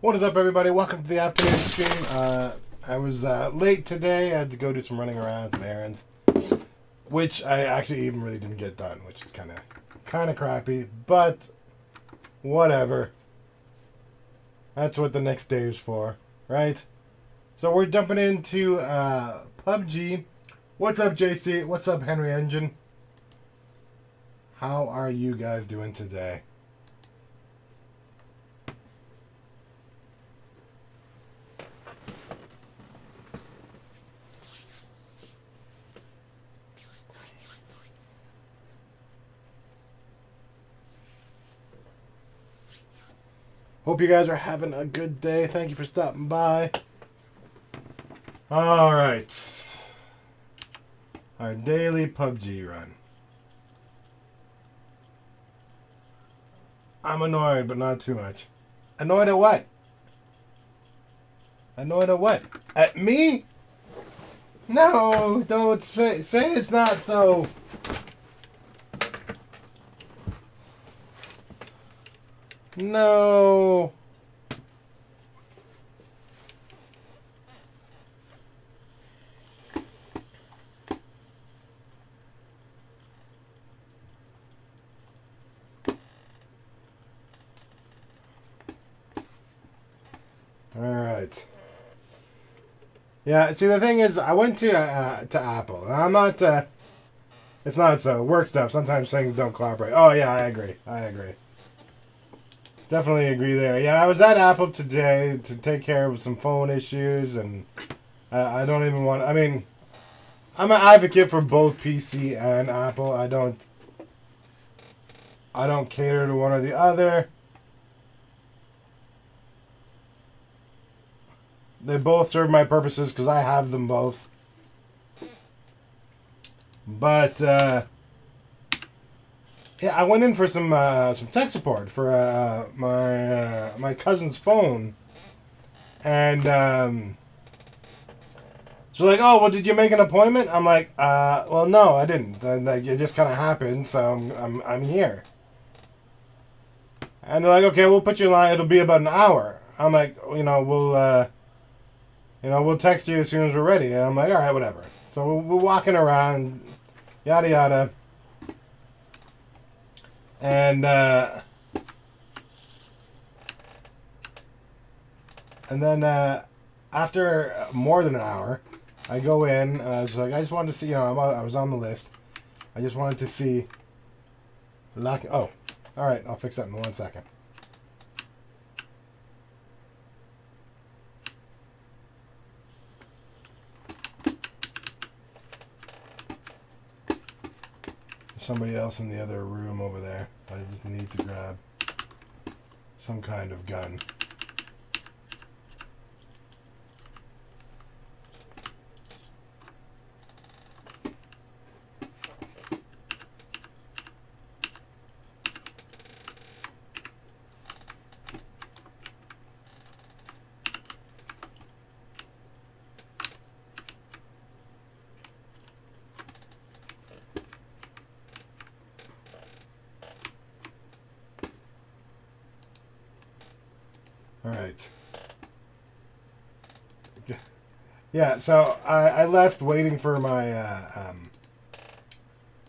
What is up, everybody? Welcome to the afternoon stream. I was late today. I had to go do some running around, some errands, which I actually even really didn't get done, which is kind of crappy, but whatever. That's what the next day is for, right? So we're jumping into PUBG. What's up, JC? What's up, Henry Engine? How are you guys doing today? Hope you guys are having a good day. Thank you for stopping by. Alright. Our daily PUBG run. I'm annoyed, but not too much. Annoyed at what? Annoyed at what? At me? No, don't say it's not so. No. All right. Yeah, see, the thing is, I went to Apple, and I'm not, it's not so. Work stuff, sometimes things don't cooperate. Oh, yeah, I agree. Definitely agree there. Yeah, I was at Apple today to take care of some phone issues, and I don't even want... I mean, I'm an advocate for both PC and Apple. I don't cater to one or the other. They both serve my purposes because I have them both. But, yeah, I went in for some tech support for my cousin's phone, and she's like, "Oh, well, did you make an appointment?" I'm like, "Well, no, I didn't. Like, it just kind of happened, so I'm here." And they're like, "Okay, we'll put you in line. It'll be about an hour." I'm like, we'll text you as soon as we're ready." And I'm like, "All right, whatever." So we're walking around, yada yada. And then after more than an hour, I go in, and I was like, I just wanted to see, I was on the list. I just wanted to see. Oh, all right, I'll fix that in 1 second. Somebody else in the other room over there. I just need to grab some kind of gun. Alright. Yeah, so I left waiting for my,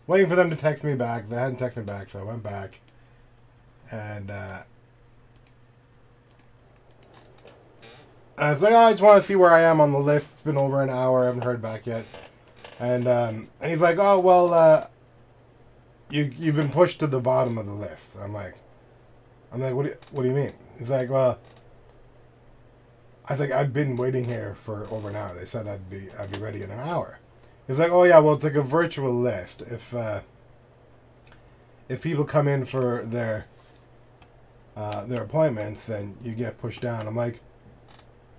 waiting for them to text me back. They hadn't texted me back, so I went back. And I was like, oh, I just want to see where I am on the list. It's been over an hour. I haven't heard back yet. And he's like, oh, well, you've been pushed to the bottom of the list. I'm like, what do you mean? He's like, well, I was like, I've been waiting here for over an hour. They said I'd be ready in an hour. He's like, oh yeah, well, it's like a virtual list. If people come in for their appointments, then you get pushed down. I'm like,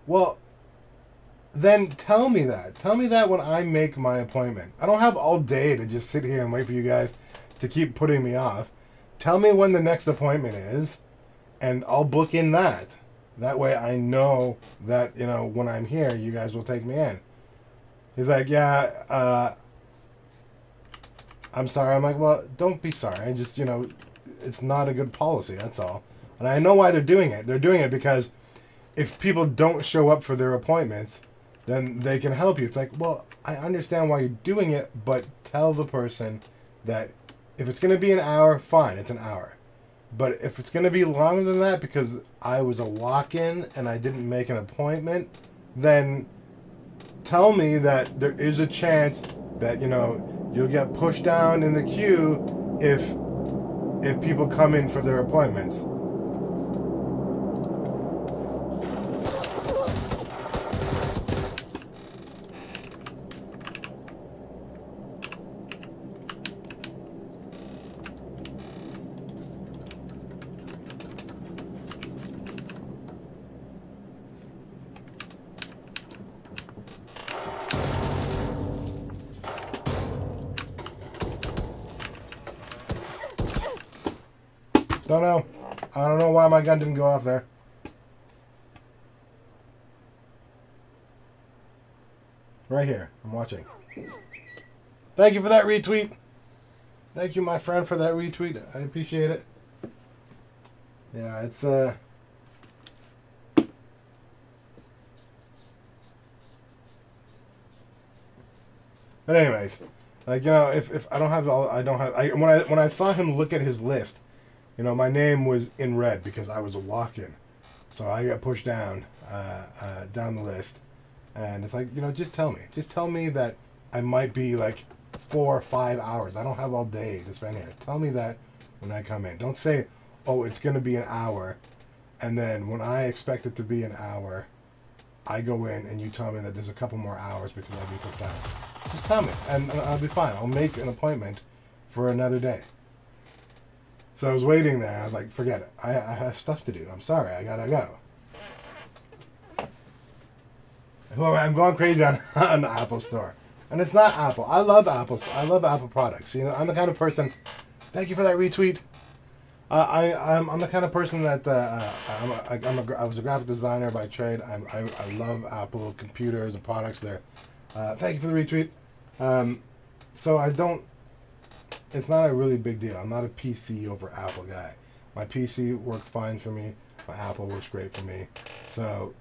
well, then tell me that. Tell me that when I make my appointment. I don't have all day to just sit here and wait for you guys to keep putting me off. Tell me when the next appointment is, and I'll book in that. That way I know that, when I'm here, you guys will take me in. He's like, yeah, I'm sorry. I'm like, well, don't be sorry. I just, it's not a good policy, that's all. And I know why they're doing it. They're doing it because if people don't show up for their appointments, then they can help you. It's like, well, I understand why you're doing it, but tell the person that if it's going to be an hour, fine, it's an hour. But if it's going to be longer than that because I was a walk-in and I didn't make an appointment, then tell me that there is a chance that, you know, you'll get pushed down in the queue if people come in for their appointments. Don't know. I don't know why my gun didn't go off there. Right here. I'm watching. Thank you for that retweet. Thank you, my friend, for that retweet. I appreciate it. Yeah, it's But anyways, like, you know, if I don't have all, when I saw him look at his list, you know, my name was in red because I was a walk-in. So I got pushed down, down the list. And it's like, you know, just tell me. Just tell me that I might be like 4 or 5 hours. I don't have all day to spend here. Tell me that when I come in. Don't say, oh, it's going to be an hour. And then when I expect it to be an hour, I go in and you tell me that there's a couple more hours because I'll be pushed down. Just tell me and I'll be fine. I'll make an appointment for another day. So I was waiting there, and I was like, forget it. I have stuff to do. I'm sorry. I gotta go. I'm going crazy on the Apple store. And it's not Apple. I love Apple. I love Apple products. You know, I'm the kind of person... Thank you for that retweet. I'm the kind of person that... I was a graphic designer by trade. I love Apple computers and products there. Thank you for the retweet. So I don't... It's not a really big deal. I'm not a PC over Apple guy. My PC worked fine for me. My Apple works great for me. So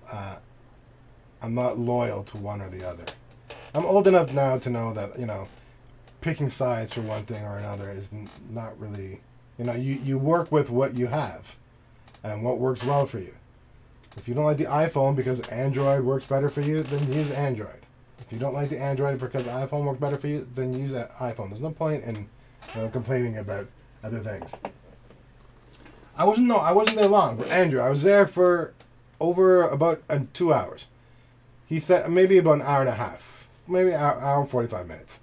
I'm not loyal to one or the other. I'm old enough now to know that, you know, picking sides for one thing or another is not really... You know, you work with what you have and what works well for you. If you don't like the iPhone because Android works better for you, then use Android. If you don't like the Android because the iPhone works better for you, then use that iPhone. There's no point in... You know, complaining about other things. I wasn't there long, but Andrew, I was there for over about 2 hours. He said maybe about an hour and a half, maybe an hour and 45 minutes.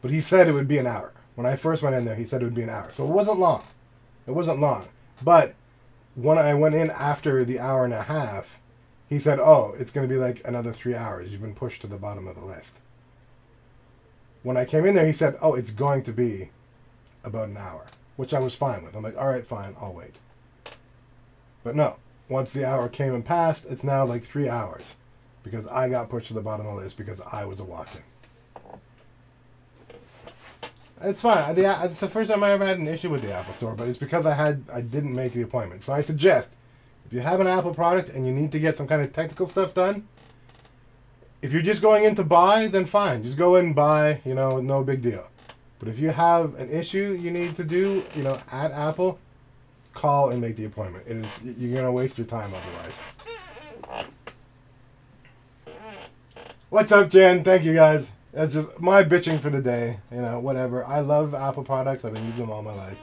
But he said it would be an hour. When I first went in there, he said it would be an hour. So it wasn't long. It wasn't long. But when I went in after the hour and a half, he said, oh, it's going to be like another 3 hours. You've been pushed to the bottom of the list. When I came in there, he said, oh, it's going to be about an hour, which I was fine with. I'm like, all right, fine, I'll wait. But no, once the hour came and passed, it's now like 3 hours because I got pushed to the bottom of the list because I was a walk-in. It's fine. It's the first time I ever had an issue with the Apple Store, but it's because I didn't make the appointment. So I suggest, if you have an Apple product and you need to get some kind of technical stuff done, if you're just going in to buy, then fine. Just go in and buy, you know, no big deal. But if you have an issue you need to do, you know, at Apple, call and make the appointment. You're going to waste your time otherwise. What's up, Jen? Thank you, guys. That's just my bitching for the day. You know, whatever. I love Apple products. I've been using them all my life.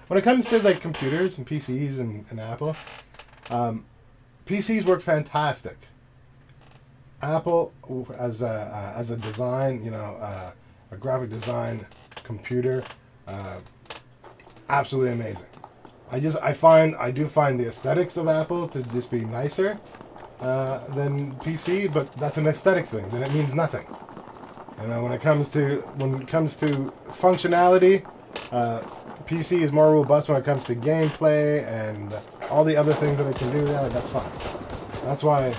When it comes to, like, computers and PCs and Apple, PCs work fantastic. Apple, as a design, you know, a graphic design computer, absolutely amazing. I do find the aesthetics of Apple to just be nicer than PC, but that's an aesthetic thing. Then it means nothing. You know, when it comes to functionality, PC is more robust when it comes to gameplay and all the other things that it can do. Yeah, that's fine. That's why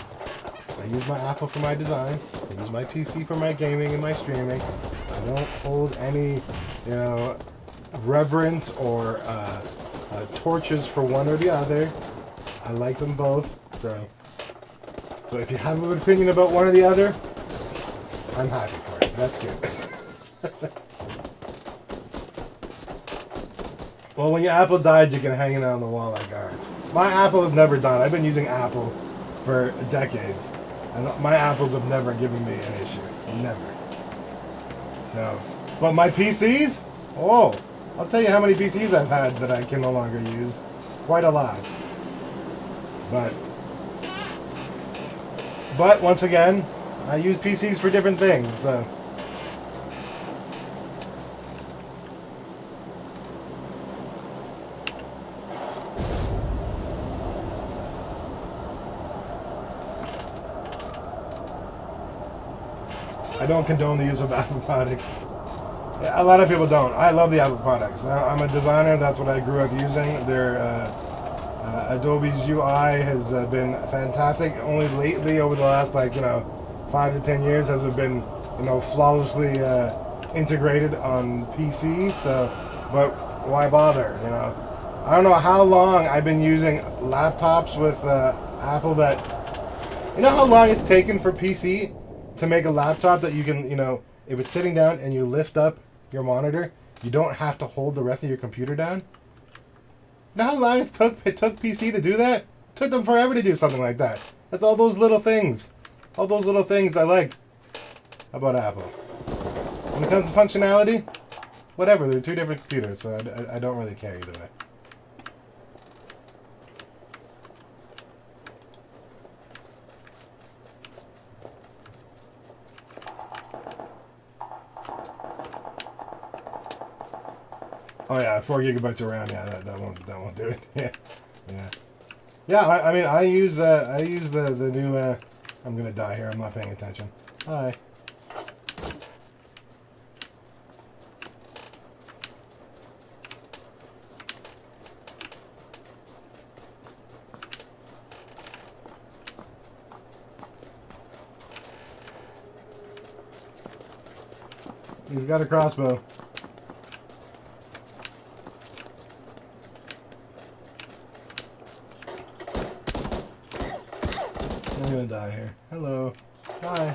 I use my Apple for my design. I use my PC for my gaming and my streaming. I don't hold any, you know, reverence or torches for one or the other. I like them both, so So if you have an opinion about one or the other, I'm happy for it. That's good. Well, when your Apple dies, you can hang it on the wall like ours. My Apple has never died. I've been using Apple for decades. And my Apples have never given me an issue. Never. So, but my PCs? Oh, I'll tell you how many PCs I've had that I can no longer use. Quite a lot. But once again, I use PCs for different things, so. I don't condone the use of Apple products. A lot of people don't. I love the Apple products. I'm a designer. That's what I grew up using. Adobe's UI has been fantastic. Only lately, over the last 5 to 10 years, has it been flawlessly integrated on PC. So, but why bother? I don't know how long I've been using laptops with Apple. That how long it's taken for PC to make a laptop that you can if it's sitting down and you lift up your monitor, you don't have to hold the rest of your computer down. You know how long it took PC to do that? It took them forever to do something like that. That's all those little things. All those little things I liked about Apple. When it comes to functionality, whatever. They're two different computers, so I don't really care either way. Oh yeah, 4 gigabytes of RAM. Yeah, that won't do it. Yeah. I mean, I use the new. I'm gonna die here. I'm not paying attention. Hi. He's got a crossbow. I'm gonna die here. Hello. Hi.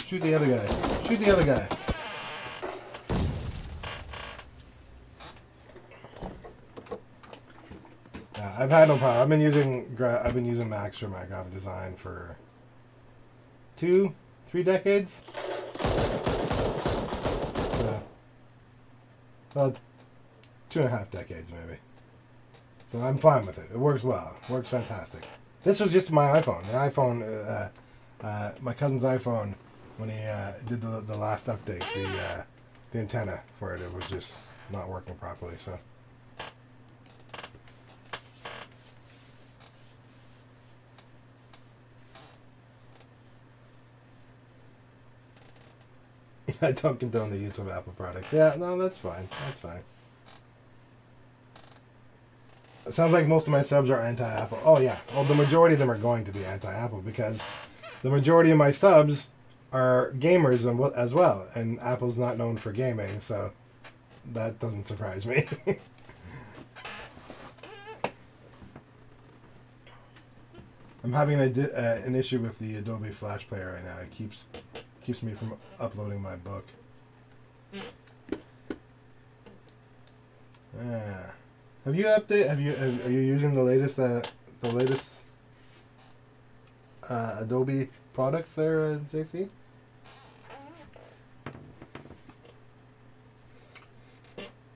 Shoot the other guy. Shoot the other guy. Yeah, I've had no power. I've been using Max for my graphic design for 2-3 decades. Well, 2.5 decades maybe. So I'm fine with it. It works well. It works fantastic. This was just my iPhone. The iPhone, my cousin's iPhone, when he did the last update, the antenna for it was just not working properly. So. I don't condone the use of Apple products. Yeah, no, that's fine. That's fine. It sounds like most of my subs are anti-Apple. Oh, yeah. Well, the majority of them are going to be anti-Apple because the majority of my subs are gamers as well. And Apple's not known for gaming, so that doesn't surprise me. I'm having an issue with the Adobe Flash Player right now. It keeps me from uploading my book. Yeah. Are you using the latest Adobe products there, JC?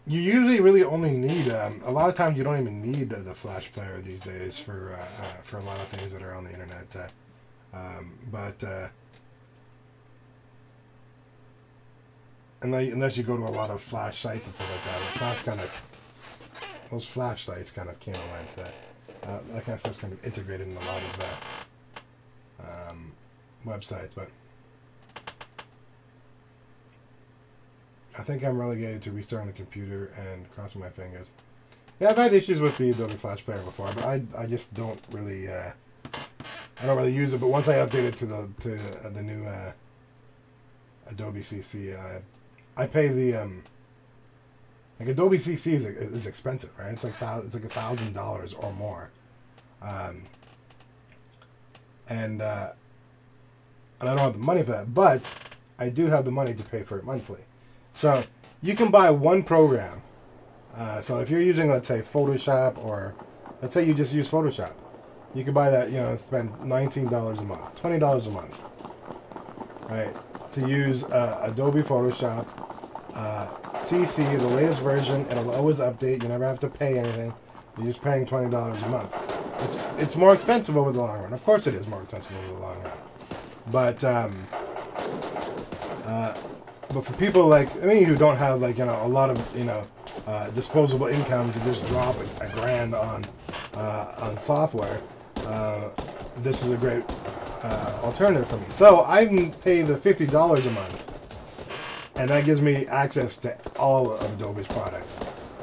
You usually really only need a lot of times you don't even need the Flash Player these days for a lot of things that are on the internet. Unless you go to a lot of Flash sites and stuff like that, those Flash sites kind of came along to that. That kind of stuff's kind of integrated in a lot of websites, but I think I'm relegated to restarting the computer and crossing my fingers. Yeah, I've had issues with the Adobe Flash Player before, but I just don't really I don't really use it. But once I update it to the new Adobe CC, I pay the like Adobe CC is expensive, right? It's like $1,000 or more. and I don't have the money for that, but I do have the money to pay for it monthly. So you can buy one program. So if you're using, let's say, Photoshop, or let's say you just use Photoshop, you can buy that, you know, spend $19 a month, $20 a month, right, to use Adobe Photoshop, CC, the latest version. It'll always update. You never have to pay anything. You're just paying $20 a month. It's more expensive over the long run. Of course it is more expensive over the long run. But for people like me who don't have, like, you know, a lot of, you know, disposable income to just drop a grand on software, this is a great alternative for me. So I pay the $50 a month, and that gives me access to all of Adobe's products.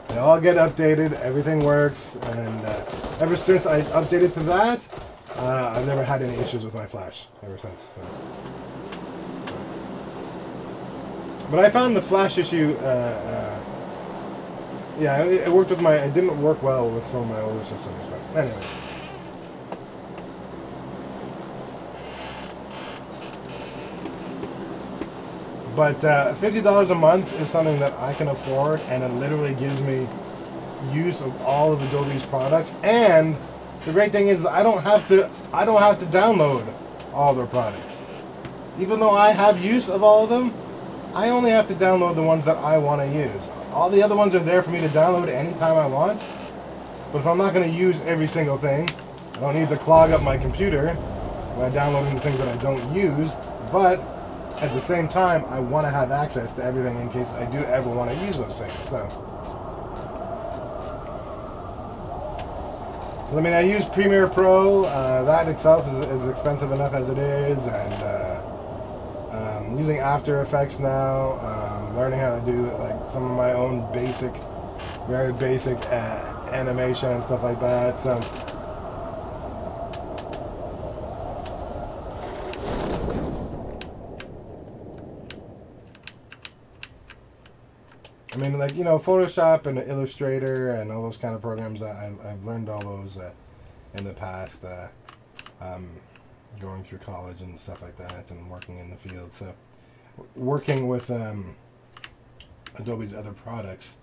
They all get updated, everything works, and ever since I updated to that, I've never had any issues with my Flash ever since. So. But I found the Flash issue, yeah, it worked with it didn't work well with some of my older systems, but anyway. But $50 a month is something that I can afford, and it literally gives me use of all of Adobe's products. And the great thing is I don't have to download all their products. Even though I have use of all of them, I only have to download the ones that I want to use. All the other ones are there for me to download anytime I want. But if I'm not going to use every single thing, I don't need to clog up my computer by downloading the things that I don't use. But at the same time, I want to have access to everything in case I do ever want to use those things. So, I mean, I use Premiere Pro. That itself is expensive enough as it is, and using After Effects now, learning how to do like some of my own basic, very basic animation and stuff like that. So. I mean, like, you know, Photoshop and Illustrator and all those kind of programs, I've learned all those in the past, going through college and stuff like that, and working in the field. So, working with Adobe's other products,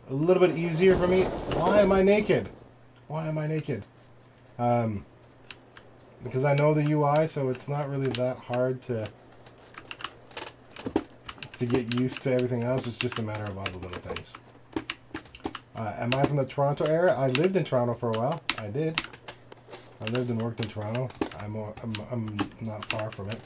a little bit easier for me. Why am I naked? Why am I naked? Because I know the UI, so it's not really that hard to get used to everything else. It's just a matter of all the little things. Am I from the Toronto area? I lived in Toronto for a while. I did. I lived and worked in Toronto. I'm not far from it.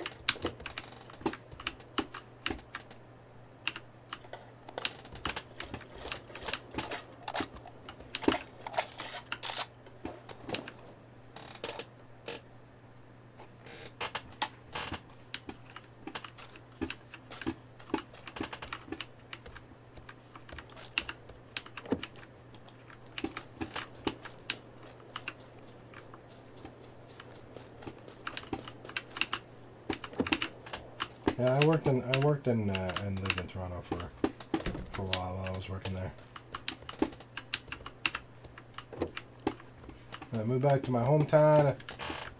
Yeah, I worked in and lived in Toronto for a while I was working there. I moved back to my hometown.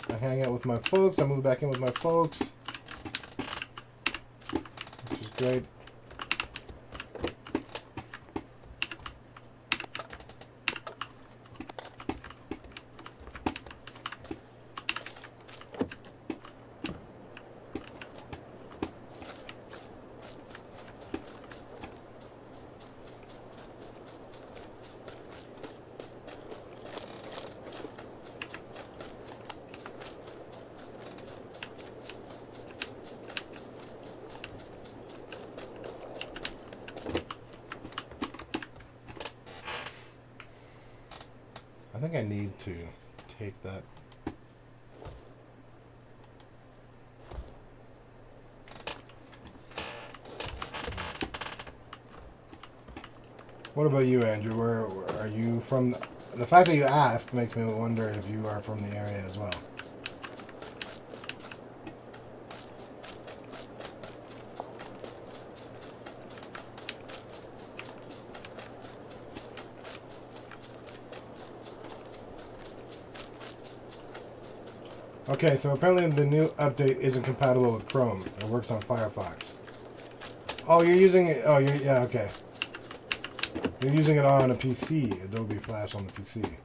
I hang out with my folks. I moved back in with my folks, which is great. I think I need to take that. What about you, Andrew? Where are you from? The fact that you asked makes me wonder if you are from the area as well. Okay, so apparently the new update isn't compatible with Chrome. It works on Firefox. Oh, you're using it. Oh, yeah, okay. You're using it on a PC. Adobe Flash on the PC.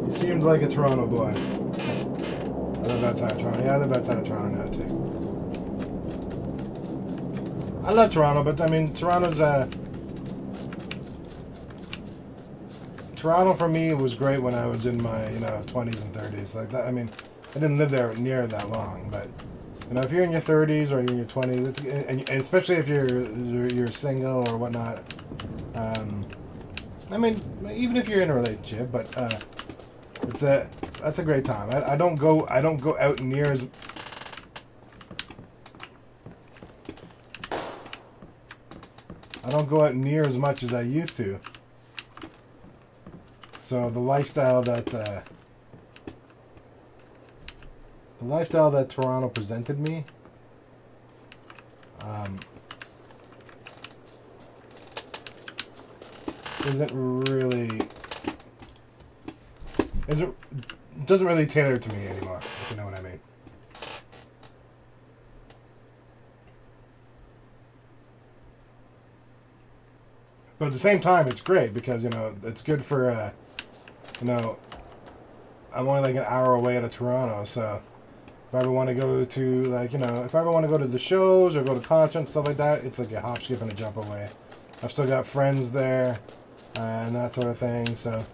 Seems like a Toronto boy. I live outside of Toronto. Yeah, I live outside of Toronto now, too. I love Toronto, but, I mean, Toronto's, Toronto, for me, was great when I was in my, you know, 20s and 30s. Like, that, I mean, I didn't live there near that long, but, you know, if you're in your 30s or you're in your 20s, it's, and especially if you're single or whatnot, I mean, even if you're in a relationship, but, that's a great time. I don't go out near as much as I used to. So the lifestyle that Toronto presented me doesn't really tailor to me anymore, if you know what I mean. But at the same time, it's great because, you know, it's good for, you know, I'm only like an hour away out of Toronto, so if I ever want to go to, like, you know, if I ever want to go to the shows or go to concerts, stuff like that, it's like a hop, skip, and a jump away. I've still got friends there and that sort of thing, so.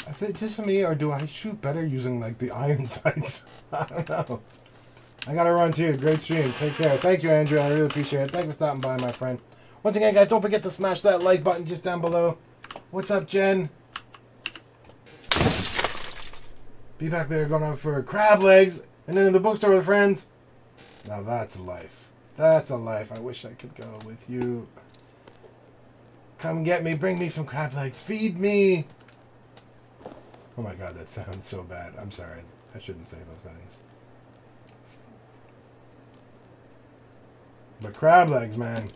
Is it just me, or do I shoot better using, like, the iron sights? I don't know. I gotta run, too. Great stream. Take care. Thank you, Andrew. I really appreciate it. Thank you for stopping by, my friend. Once again, guys, don't forget to smash that like button just down below. What's up, Jen? Be back there going out for crab legs, and then in the bookstore with friends. Now that's life. That's a life. I wish I could go with you. Come get me. Bring me some crab legs. Feed me. Oh my god, that sounds so bad. I'm sorry. I shouldn't say those things. But crab legs, man.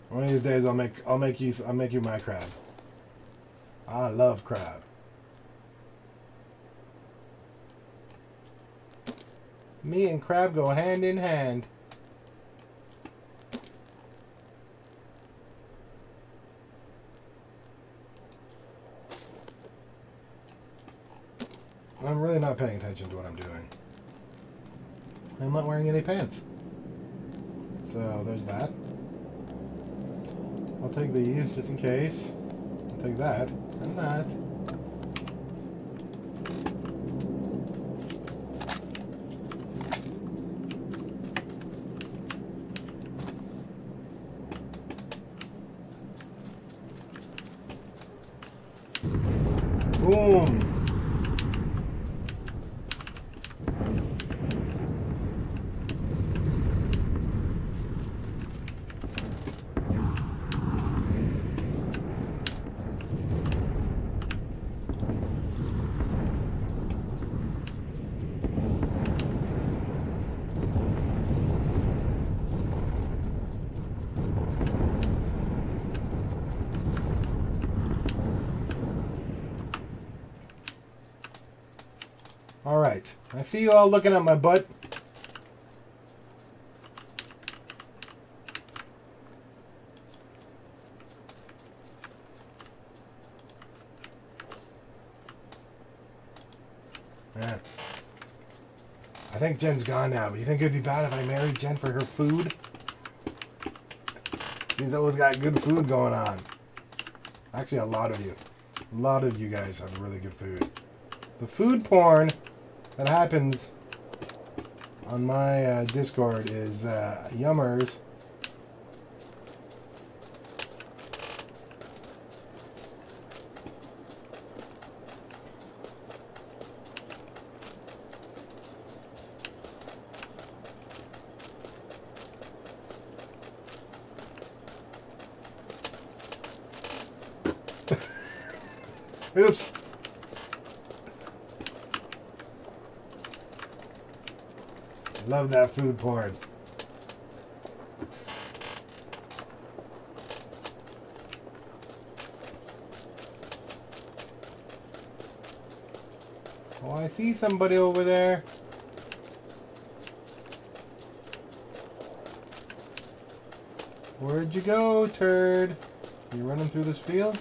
One of these days I'll make you my crab. I love crab. Me and crab go hand in hand. I'm really not paying attention to what I'm doing. I'm not wearing any pants. So there's that. I'll take these just in case. I'll take that and that. Boom. Alright. I see you all looking at my butt. Man. I think Jen's gone now, but you think it'd be bad if I married Jen for her food? She's always got good food going on. Actually, a lot of you. A lot of you guys have really good food. The food porn that happens on my Discord is yummers. Oops. Love that food porn. Oh, I see somebody over there. Where'd you go, turd? You running through this field?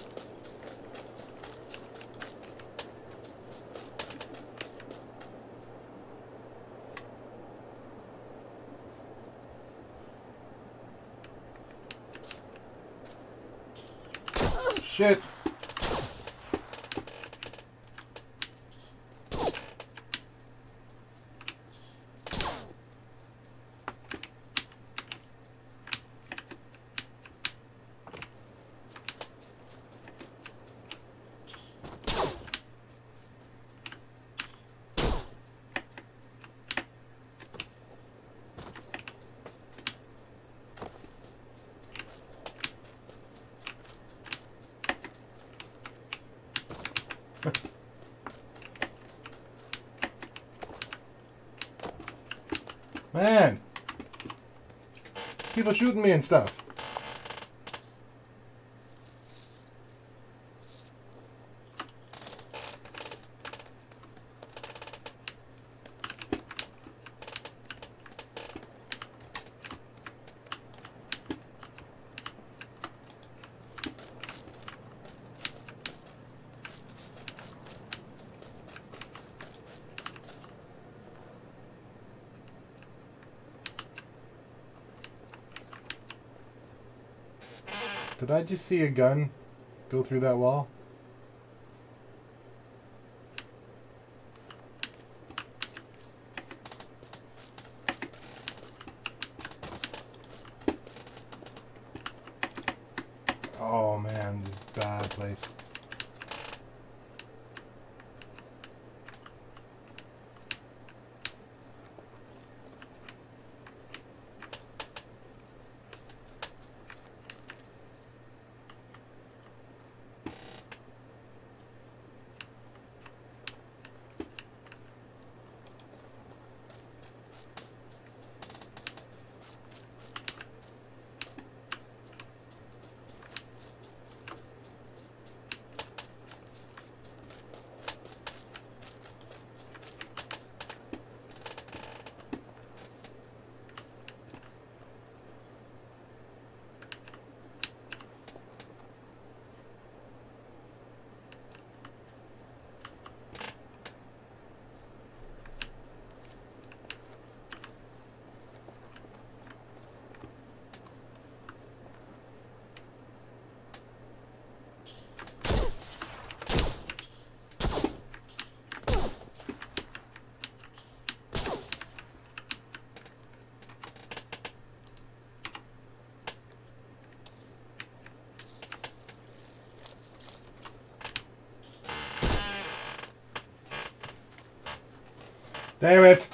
Shit. Man, people shooting me and stuff. Did I just see a gun go through that wall? Oh man, this is a bad place. Damn it!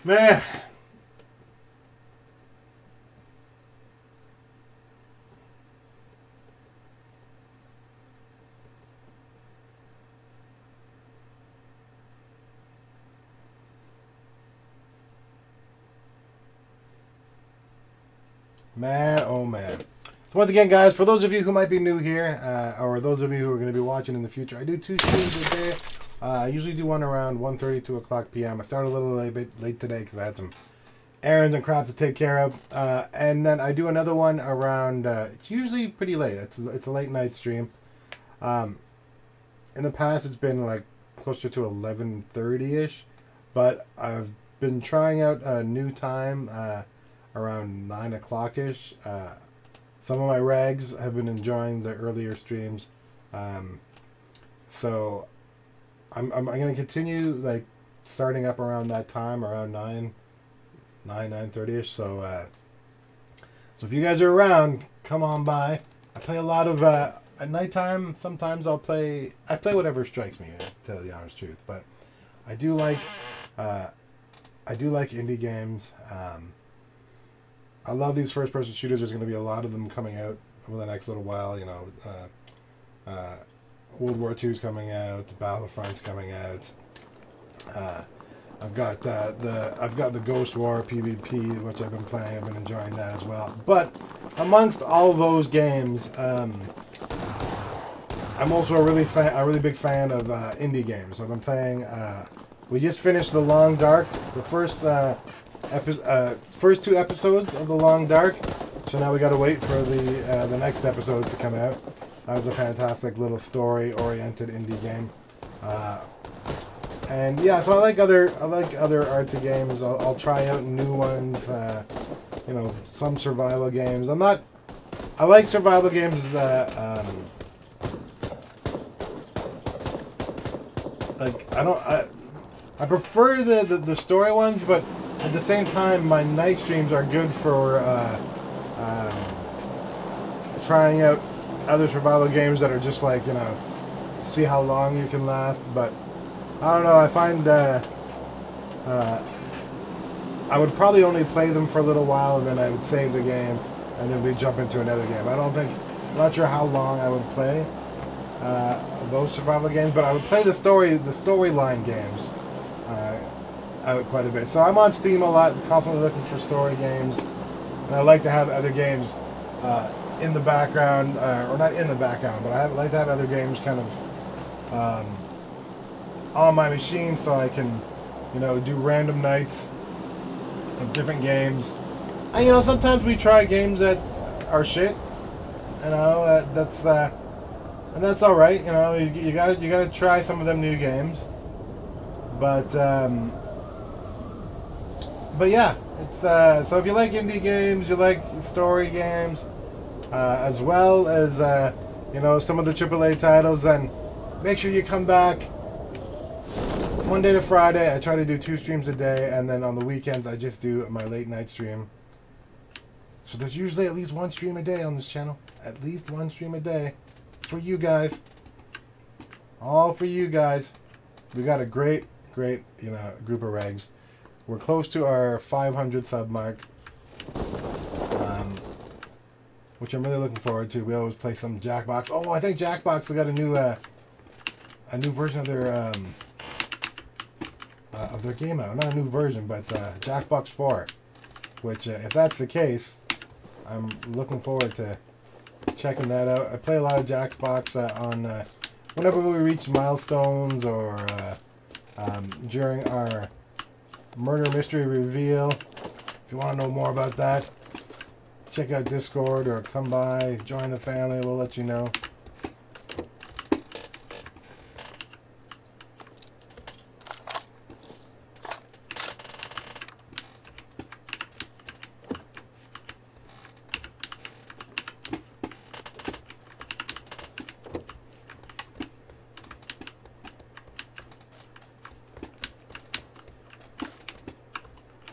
Man! Man, oh man. So once again, guys, for those of you who might be new here, or those of you who are going to be watching in the future, I do 2 streams a day. I usually do one around 1:30, 2 o'clock p.m. I started a little late today because I had some errands and crap to take care of. And then I do another one around, it's usually pretty late. It's a late night stream. In the past, it's been like closer to 11:30-ish. But I've been trying out a new time around 9 o'clock-ish. Some of my regs have been enjoying the earlier streams. So I'm going to continue like starting up around that time, around 9:30-ish. So if you guys are around, come on by. I play a lot of at nighttime. Sometimes I play whatever strikes me, to tell you the honest truth. But I do like indie games. I love these first-person shooters. There's going to be a lot of them coming out over the next little while. You know, World War II's coming out. Battlefront's coming out. I've got the Ghost War PvP, which I've been playing. I've been enjoying that as well. But amongst all those games, I'm also a really big fan of indie games. I've been playing. We just finished The Long Dark, the first 2 episodes of The Long Dark. So now we got to wait for the next episodes to come out. That was a fantastic little story-oriented indie game. And yeah, so I like other artsy games. I'll try out new ones. You know, some survival games. I like survival games. I prefer the story ones, but at the same time, my night streams are good for trying out other survival games that are just like, you know, see how long you can last. But I don't know, I find I would probably only play them for a little while, and then I would save the game, and then we'd jump into another game. I'm not sure how long I would play those survival games, but I would play the storyline games out quite a bit. So I'm on Steam a lot, constantly looking for story games, and I like to have other games in the background, or not in the background, but I like to have other games kind of on my machine, so I can, you know, do random nights of different games. And you know, sometimes we try games that are shit. You know, and that's all right. You know, you gotta try some of them new games. But yeah, it's so if you like indie games, you like story games, as well as you know, some of the AAA titles, then make sure you come back Monday to Friday. I try to do 2 streams a day, and then on the weekends I just do my late night stream. So there's usually at least 1 stream a day on this channel. At least 1 stream a day for you guys. All for you guys. We got a great, you know, group of regs. We're close to our 500 sub mark, which I'm really looking forward to. We always play some Jackbox. Oh, I think Jackbox got a new version of their game out. Not a new version, but Jackbox 4. Which, if that's the case, I'm looking forward to checking that out. I play a lot of Jackbox on whenever we reach milestones, or during our murder mystery reveal. If you want to know more about that, check out Discord or come by, join the family. We'll let you know.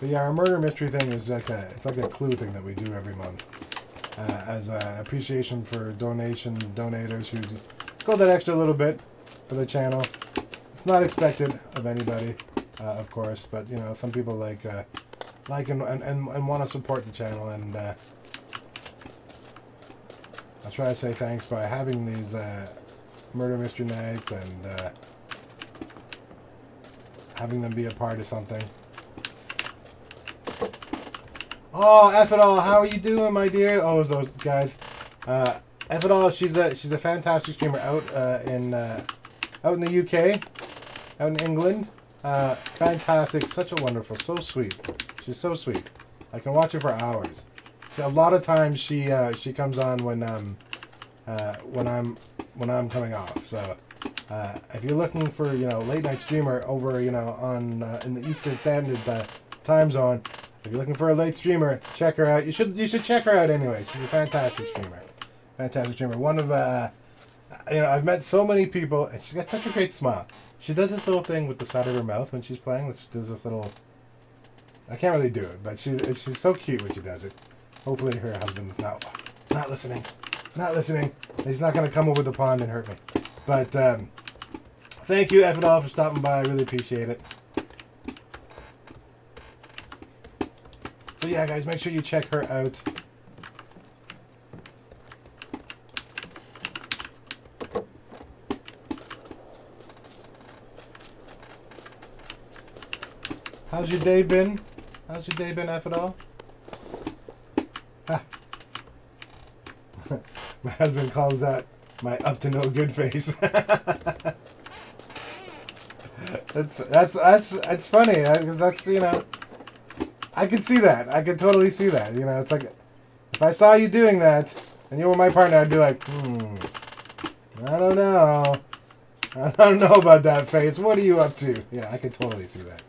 But yeah, our murder mystery thing is like it's like a clue thing that we do every month, as an appreciation for donators who go that extra little bit for the channel. It's not expected of anybody, of course, but you know, some people like and want to support the channel, and I try to say thanks by having these murder mystery nights and having them be a part of something. Oh, F it all. How are you doing, my dear? Oh, those guys. F it all. She's a fantastic streamer out in the UK, out in England. Fantastic. Such a wonderful. So sweet. She's so sweet. I can watch her for hours. A lot of times she comes on when I'm coming off. So if you're looking for late night streamer over on in the Eastern Standard Time Zone, if you're looking for a late streamer, check her out. You should check her out anyway. She's a fantastic streamer. Fantastic streamer. One of I've met so many people, and she's got such a great smile. She does this little thing with the side of her mouth when she's playing. She does this little. I can't really do it, but she's so cute when she does it. Hopefully her husband's not listening. Not listening. He's not going to come over the pond and hurt me. But thank you, F it all, for stopping by. I really appreciate it. So yeah, guys, make sure you check her out. How's your day been? How's your day been, F it all? Ah. My husband calls that my up to no good face. That's funny because that's I can see that. I can totally see that. It's like if I saw you doing that and you were my partner, I'd be like, I don't know. I don't know about that face. What are you up to? Yeah, I could totally see that.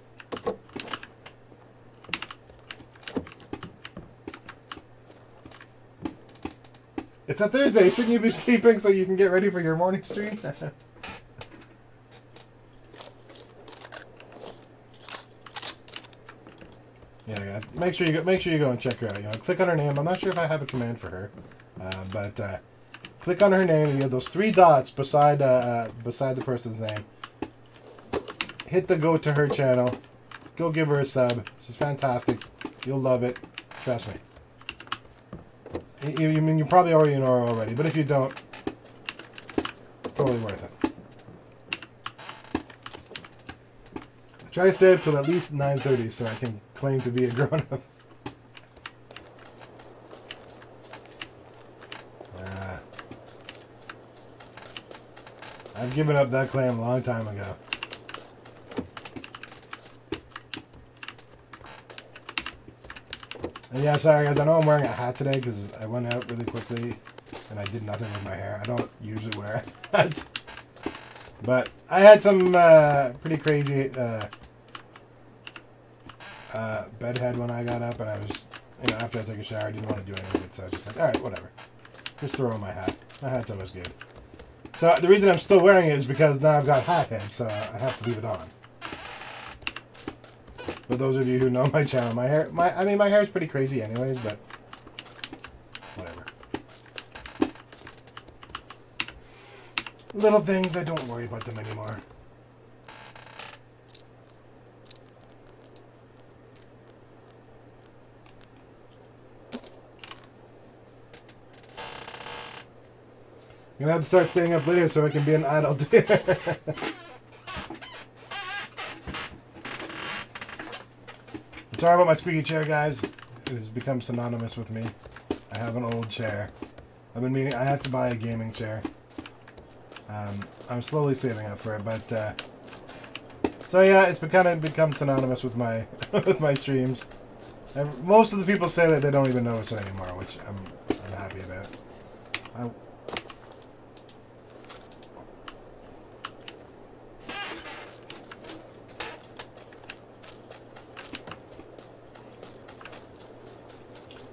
It's a Thursday. Shouldn't you be sleeping so you can get ready for your morning stream? Yeah, guys. Make sure you go and check her out. Click on her name. I'm not sure if I have a command for her, but click on her name. And you have those 3 dots beside the person's name. Hit the go to her channel. Go give her a sub. She's fantastic. You'll love it. Trust me. You probably already know her already, but if you don't, it's totally worth it. Try to stay up till at least 9:30 so I can claim to be a grown-up. I've given up that claim a long time ago. And yeah, sorry guys, I know I'm wearing a hat today because I went out really quickly and I did nothing with my hair. I don't usually wear a hat. But I had some pretty crazy bedhead when I got up, and I was, after I took a shower, I didn't want to do anything with it, so I was just like, alright, whatever. Just throw on my hat. My hat's always good. So the reason I'm still wearing it is because now I've got hat head, so I have to leave it on. But those of you who know my channel, my hair is pretty crazy anyways, but whatever. Little things, I don't worry about them anymore. I'm gonna have to start staying up later so I can be an adult. Sorry about my squeaky chair, guys. It has become synonymous with me. I have an old chair. I've been meaning I have to buy a gaming chair. I'm slowly saving up for it, but so yeah, it's kind of become synonymous with my with my streams. And most of the people say that they don't even notice it anymore, which I'm happy about.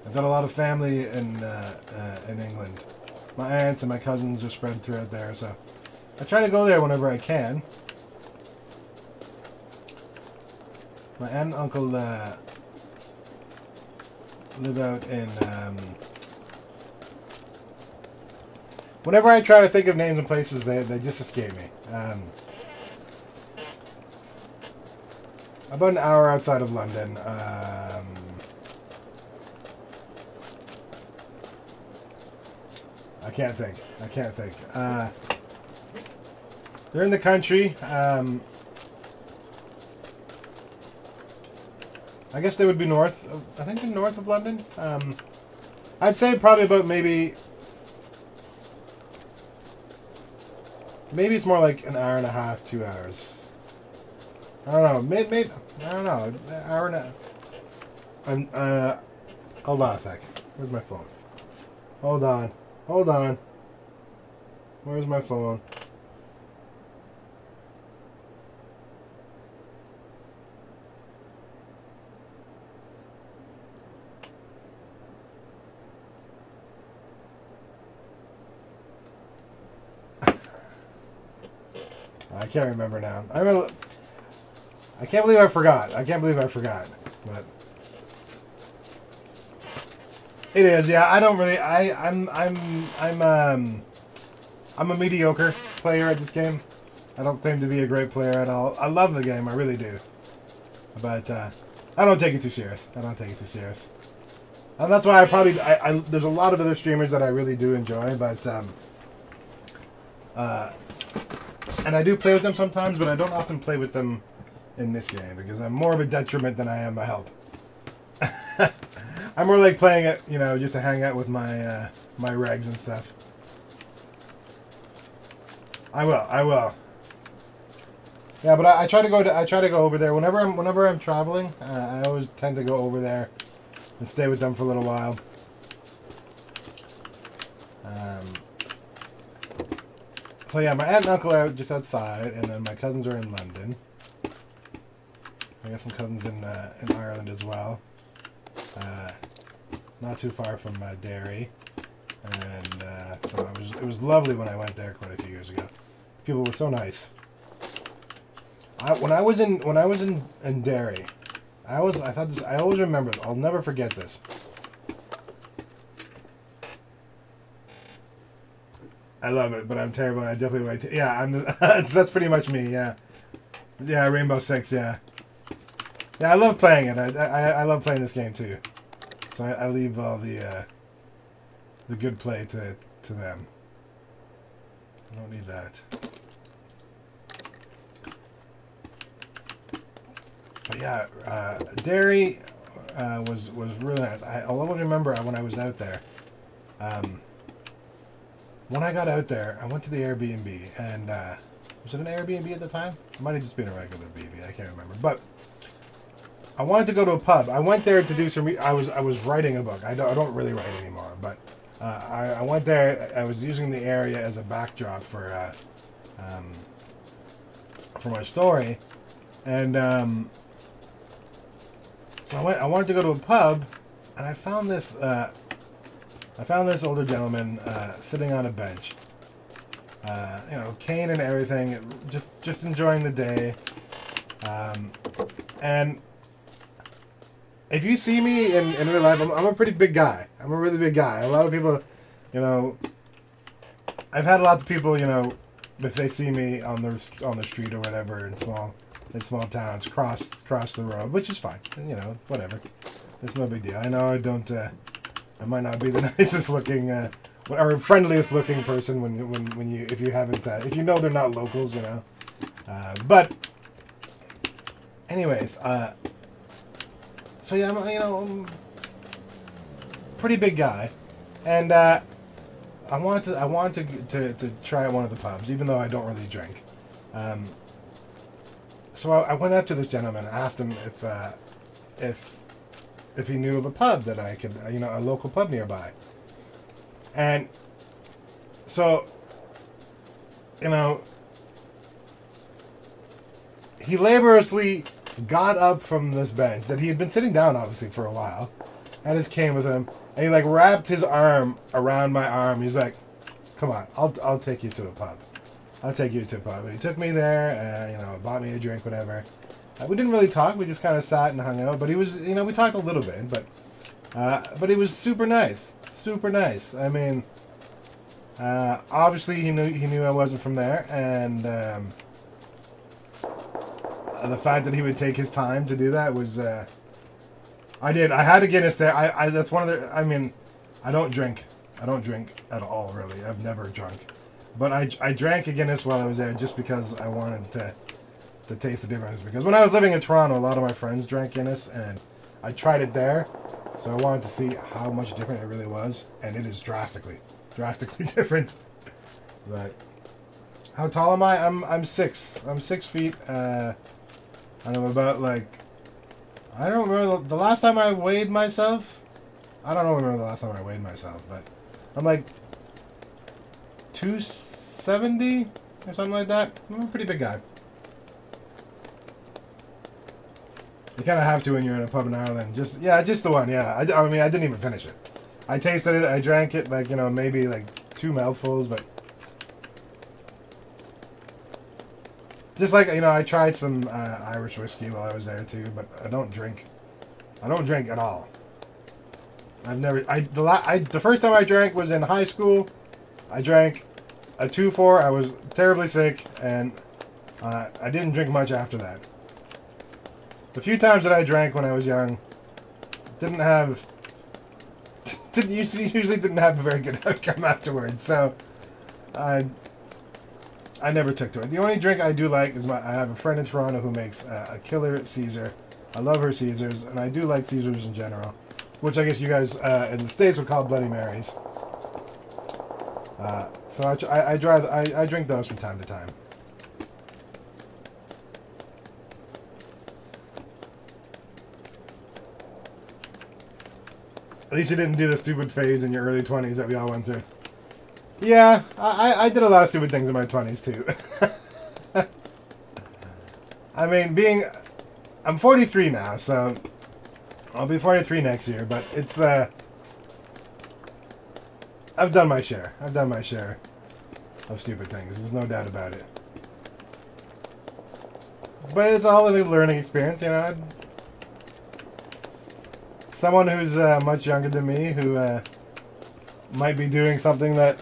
I've got a lot of family in England. My aunts and my cousins are spread throughout there, so I try to go there whenever I can. My aunt and uncle live out in... whenever I try to think of names and places, they just escape me. About an hour outside of London. I can't think. They're in the country. I guess they would be north. I think they're north of London. I'd say probably about maybe it's more like an hour and a half, 2 hours. I don't know. Maybe I don't know. An hour and a. Hold on a sec. Where's my phone? Hold on. Hold on. Where's my phone? I can't remember now. I can't believe I forgot. I can't believe I forgot. But it is, yeah. I don't really. I'm a mediocre player at this game. I don't claim to be a great player at all. I love the game, I really do. But I don't take it too serious. I don't take it too serious. And that's why there's a lot of other streamers that I really do enjoy, but and I do play with them sometimes, but I don't often play with them in this game because I'm more of a detriment than I am a help. I'm more like playing it, you know, just to hang out with my my regs and stuff. I will. Yeah, but I try to go over there whenever I'm traveling. I always tend to go over there and stay with them for a little while. So yeah, my aunt and uncle are just outside, and then my cousins are in London. I got some cousins in Ireland as well. Not too far from Derry, and so it was lovely when I went there quite a few years ago. People were so nice. When I was in Derry, I always remember. I'll never forget this. I love it, but I'm terrible. I definitely like to. Yeah, that's pretty much me. Yeah, yeah. Rainbow Six. Yeah, yeah. I love playing it. I love playing this game too. So I leave all the good play to them. I don't need that. But yeah, Derry was really nice. I'll always remember when I was out there. When I got out there, I went to the Airbnb, and was it an Airbnb at the time? It might have just been a regular BB. I can't remember. But I wanted to go to a pub. I went there to do some. I was writing a book. I don't really write anymore, but I went there. I was using the area as a backdrop for my story, and so I wanted to go to a pub, and I found this. I found this older gentleman sitting on a bench, you know, cane and everything, just enjoying the day. And if you see me in real life, I'm a pretty big guy. I'm a really big guy. A lot of people, you know, I've had lots of people, you know, if they see me on the street or whatever in small towns, cross the road, which is fine. You know, whatever. It's no big deal. I know I might not be the nicest looking or friendliest looking person if you know they're not locals, you know. But anyways, so yeah, I'm pretty big guy, and I wanted to try at one of the pubs, even though I don't really drink. So I went up to this gentleman, asked him if he knew of a pub that I could, you know, a local pub nearby. And so, you know, he laboriously got up from this bench that he had been sitting down, obviously, for a while, had his cane with him, and he, like, wrapped his arm around my arm. He's like, come on, I'll take you to a pub. I'll take you to a pub. And he took me there, you know, bought me a drink, whatever. We didn't really talk. We just kind of sat and hung out. But he was, you know, we talked a little bit. But he was super nice. Super nice. I mean, obviously he knew I wasn't from there, and the fact that he would take his time to do that was, I had a Guinness there. That's one of the. I mean, I don't drink. I don't drink at all, really. I've never drunk. But I drank a Guinness while I was there just because I wanted to taste the difference. Because when I was living in Toronto, a lot of my friends drank Guinness, and I tried it there, so I wanted to see how much different it really was, and it is drastically different. But how tall am I? I'm 6. I'm 6 feet, and I'm about like, I don't remember the last time I weighed myself. I don't remember the last time I weighed myself, but I'm like 270 or something like that. I'm a pretty big guy. You kind of have to when you're in a pub in Ireland. Just the one. Yeah, I mean, I didn't even finish it. I tasted it. I drank it like, you know, maybe like 2 mouthfuls, but just like, you know, I tried some Irish whiskey while I was there too, but I don't drink. I don't drink at all. I've never. The first time I drank was in high school. I drank a 2-4. I was terribly sick, and I didn't drink much after that. The few times that I drank when I was young usually didn't have a very good outcome afterwards. So I never took to it. The only drink I do like is I have a friend in Toronto who makes a killer Caesar. I love her Caesars, and I do like Caesars in general, which I guess you guys in the States would call Bloody Marys. So I drink those from time to time. At least you didn't do the stupid phase in your early 20s that we all went through. Yeah, I did a lot of stupid things in my 20s too. I mean, I'm 43 now, so I'll be 43 next year, but it's, I've done my share. I've done my share of stupid things. There's no doubt about it. But it's all a learning experience, you know. Someone who's much younger than me, who might be doing something that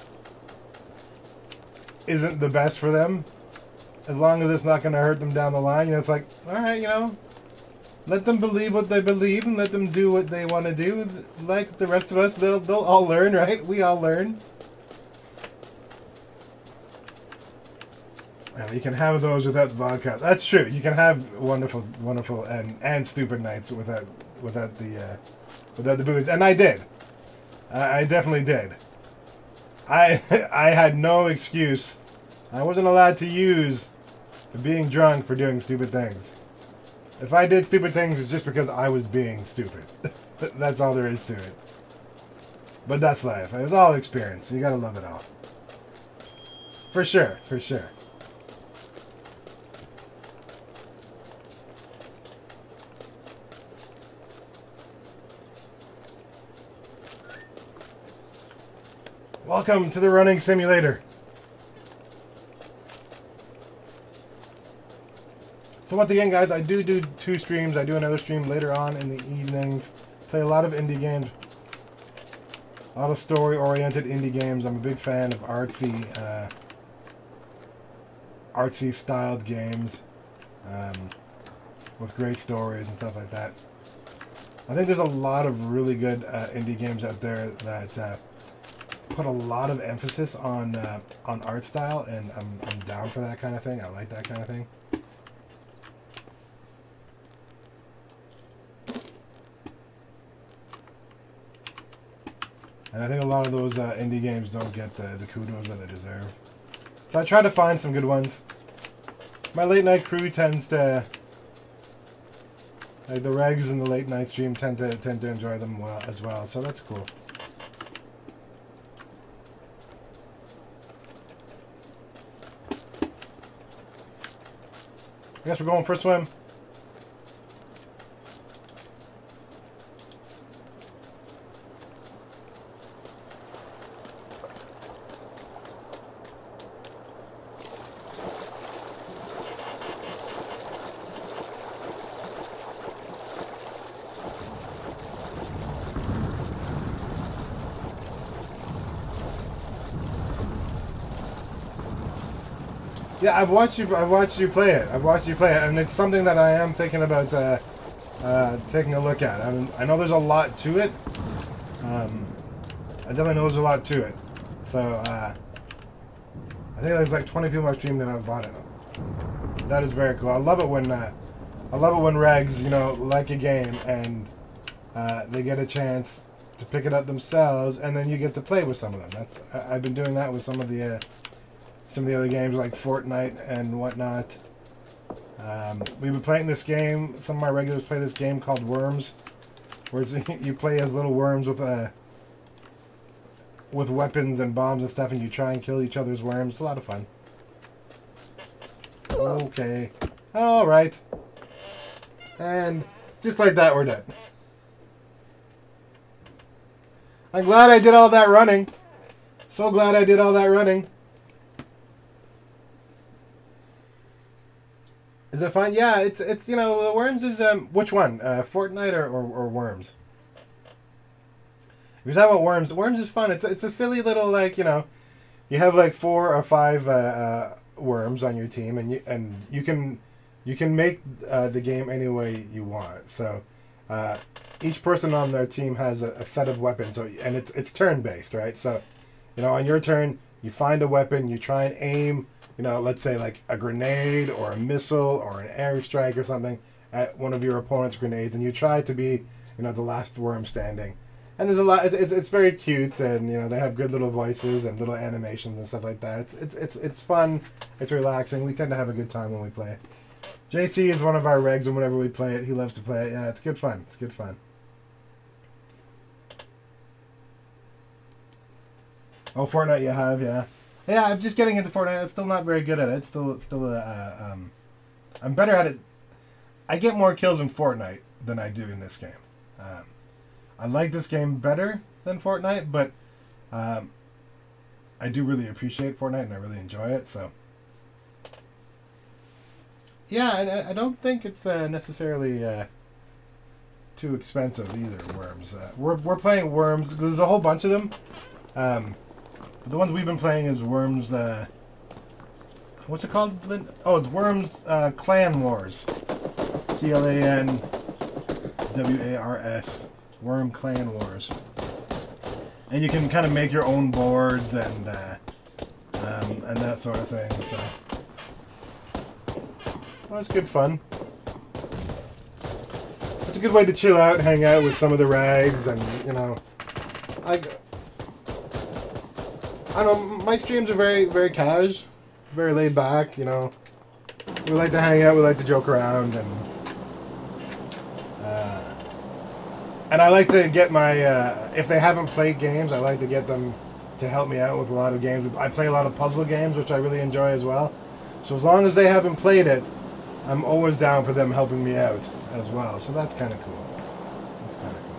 isn't the best for them, as long as it's not going to hurt them down the line, you know, it's like, alright, you know, let them believe what they believe and let them do what they want to do. Like the rest of us, they'll all learn, right? We all learn. And you can have those without vodka. That's true. You can have wonderful and stupid nights without the booze, and I did. I definitely did. I had no excuse. I wasn't allowed to use being drunk for doing stupid things. If I did stupid things, it's just because I was being stupid. That's all there is to it. But that's life. It was all experience. You gotta love it all. For sure, for sure. Welcome to the running simulator. So once again, guys, I do 2 streams. I do another stream later on in the evenings. Play a lot of indie games. A lot of story-oriented indie games. I'm a big fan of artsy styled games with great stories and stuff like that. I think there's a lot of really good indie games out there that put a lot of emphasis on art style, and I'm down for that kind of thing. I like that kind of thing. And I think a lot of those indie games don't get the kudos that they deserve. So I try to find some good ones. My late night crew tends to, like the regs in the late night stream tend to enjoy them well as well. So that's cool. I guess we're going for a swim. Yeah, I've watched you play it. And it's something that I am thinking about taking a look at. I know there's a lot to it. I definitely know there's a lot to it. So I think there's like 20 people on my stream that have bought it. That is very cool. I love it when regs, you know, like a game and they get a chance to pick it up themselves, and then you get to play with some of them. I've been doing that with some of the other games like Fortnite and whatnot. We've been playing this game. Some of my regulars play this game called Worms, where you play as little worms with weapons and bombs and stuff, and you try and kill each other's worms. It's a lot of fun. Okay. Alright. And just like that, we're dead. I'm glad I did all that running. So glad I did all that running. Is it fun? Yeah, it's you know, the Worms is which one? Fortnite or Worms? If you're talking about Worms, Worms is fun. It's a silly little, like, you know, you have like 4 or 5 worms on your team, and you can make the game any way you want. So each person on their team has a set of weapons. So and it's turn based, right? So you know, on your turn, you find a weapon, you try and aim. You know, let's say like a grenade or a missile or an airstrike or something at one of your opponent's grenades, and you try to be, you know, the last worm standing. And there's a lot. It's very cute, and you know, they have good little voices and little animations and stuff like that. It's fun. It's relaxing. We tend to have a good time when we play. JC is one of our regs, and whenever we play it, he loves to play it. Yeah, it's good fun. It's good fun. Oh, Fortnite, you have, yeah. Yeah, I'm just getting into Fortnite. I'm still not very good at it. I'm better at it. I get more kills in Fortnite than I do in this game. I like this game better than Fortnite, but I do really appreciate Fortnite and I really enjoy it. So yeah, and I don't think it's necessarily too expensive either. Worms. We're playing Worms. There's a whole bunch of them. The ones we've been playing is Worms, what's it called, Lynn? Oh, it's Worms Clan Wars. CLANWARS. Worm Clan Wars. And you can kind of make your own boards and that sort of thing. So, well, it's good fun. It's a good way to chill out, hang out with some of the rags, and, you know, I don't know, my streams are very, very casual, very laid back, you know. We like to hang out, we like to joke around, and I like to get my, if they haven't played games, I like to get them to help me out with a lot of games. I play a lot of puzzle games, which I really enjoy as well. So as long as they haven't played it, I'm always down for them helping me out as well. So that's kind of cool. That's kind of cool.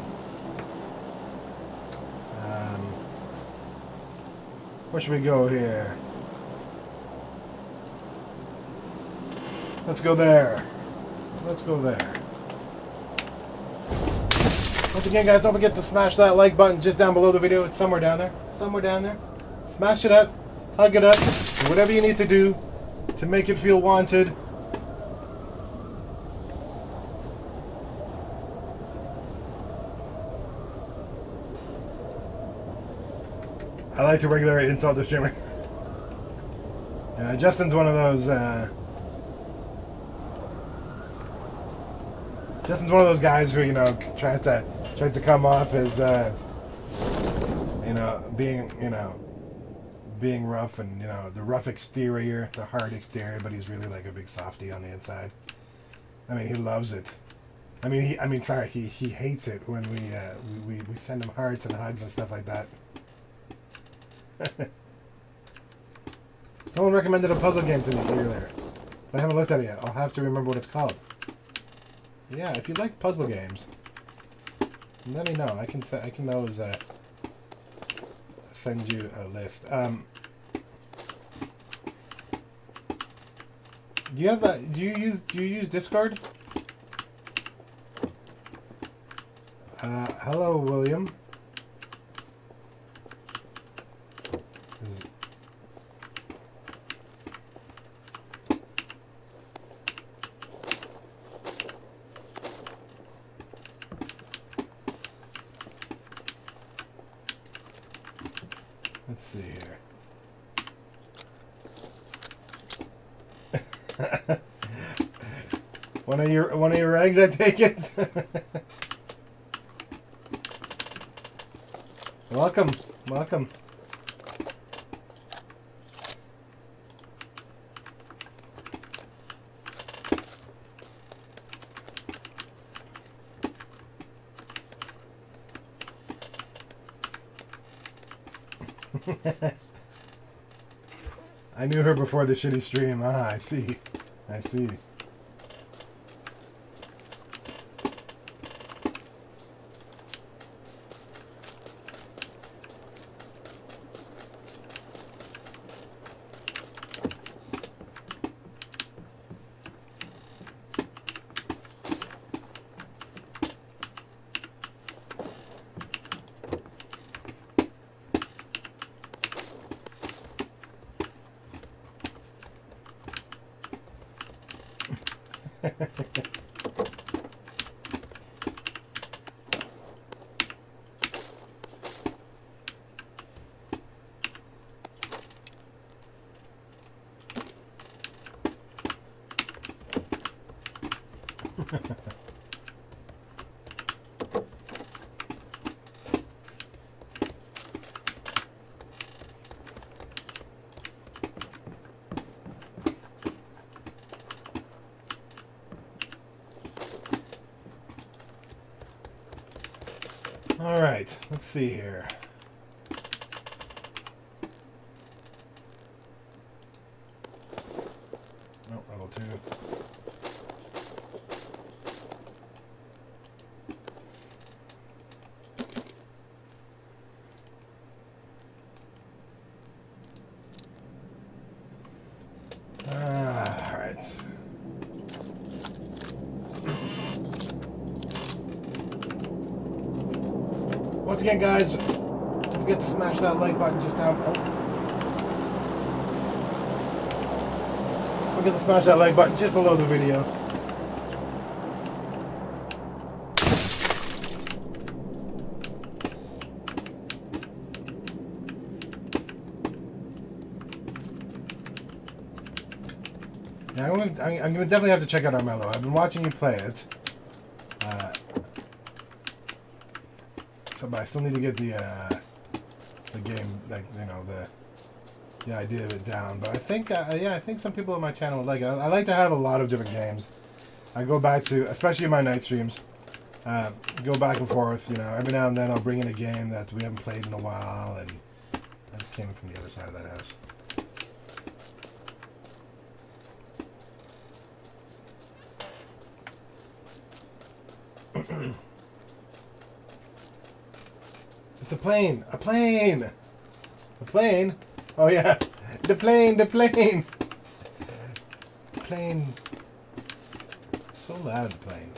Where should we go here? Let's go there. Let's go there. Once again, guys, don't forget to smash that like button just down below the video. It's somewhere down there. Somewhere down there. Smash it up. Hug it up. Do whatever you need to do to make it feel wanted. I like to regularly insult the streamer. Justin's one of those. Justin's one of those guys who, you know, tries to come off as, you know, being rough and, you know, the rough exterior, the hard exterior, but he's really like a big softie on the inside. I mean, he loves it. I mean, he hates it when we send him hearts and hugs and stuff like that. Someone recommended a puzzle game to me earlier, but I haven't looked at it yet. I'll have to remember what it's called. Yeah, if you like puzzle games, let me know. I can always send you a list. Do you use Discord? Hello, William. Let's see here. One of your eggs, I take it. Welcome. Welcome. I knew her before the shitty stream. Ah, I see. I see. All right, let's see here. Oh, level 2. All right. Once again, guys, don't forget to smash that like button just down. Oh. Don't forget to smash that like button just below the video. Now, I'm gonna definitely have to check out Armello. I've been watching you play it. But I still need to get the game, like, you know, the idea of it down. But I think, yeah, I think some people on my channel would like it. I like to have a lot of different games. I go back to, especially in my night streams, go back and forth. You know, every now and then I'll bring in a game that we haven't played in a while, and I just came in from the other side of that house. It's a plane! A plane! A plane? Oh yeah! The plane! The plane! Plane. So loud, plane.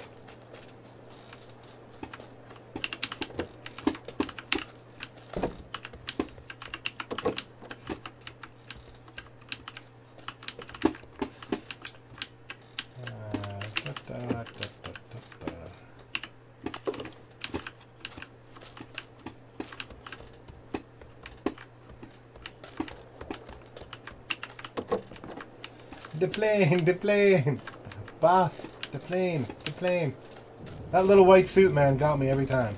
The plane, the plane. Boss, the plane, the plane. That little white suit, man, got me every time.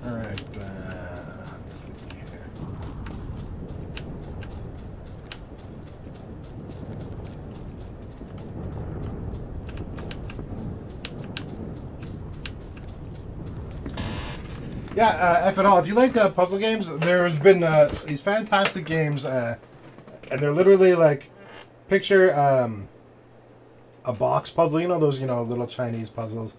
All right, let's see here. Yeah, F it all. If you like puzzle games, there's been these fantastic games, and they're literally like, picture a box puzzle. You know those, you know, little Chinese puzzles.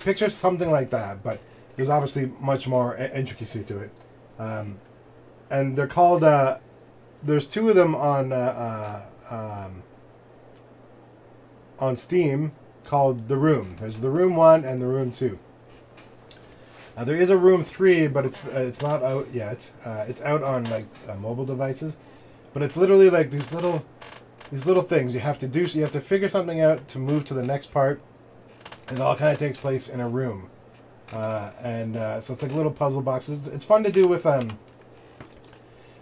Picture something like that, but there's obviously much more intricacy to it. And they're called. There's two of them on Steam called The Room. There's The Room 1 and The Room 2. There is a Room 3, but it's not out yet. It's out on like mobile devices, but it's literally like these little things you have to do. So you have to figure something out to move to the next part. And it all kind of takes place in a room, so it's like little puzzle boxes. It's fun to do with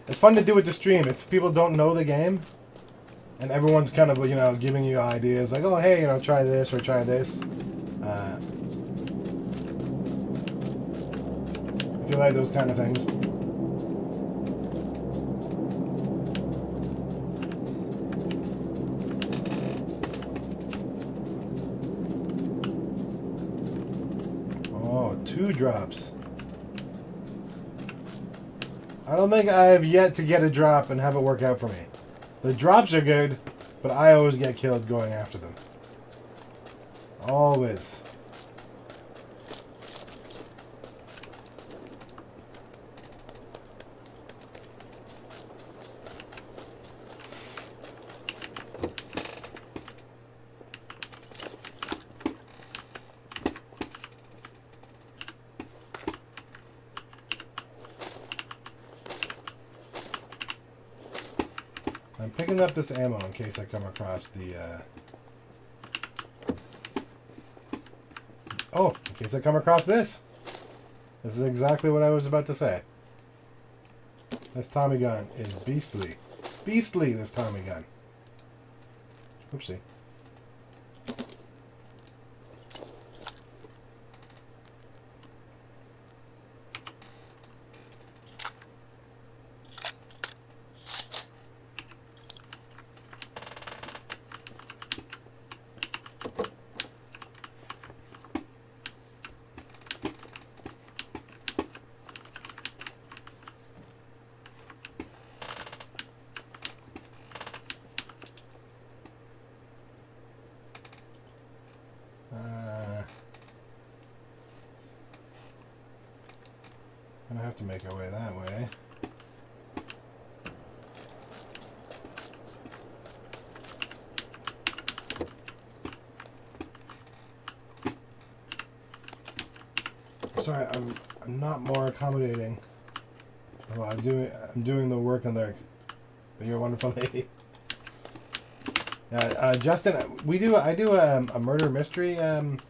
it's fun to do with the stream. If people don't know the game, and everyone's kind of, you know, giving you ideas like, oh, hey, you know, try this or try this. If you like those kind of things. Oh, 2 drops. I don't think I have yet to get a drop and have it work out for me. The drops are good, but I always get killed going after them. Always. I'm picking up this ammo in case I come across the, oh, in case I come across this. This is exactly what I was about to say. This Tommy gun is beastly. Beastly, this Tommy gun. Oopsie. Gonna have to make our way that way. Sorry, I'm not more accommodating. Well, I'm doing the work on there, but you're a wonderful lady. Justin, I do a murder mystery thing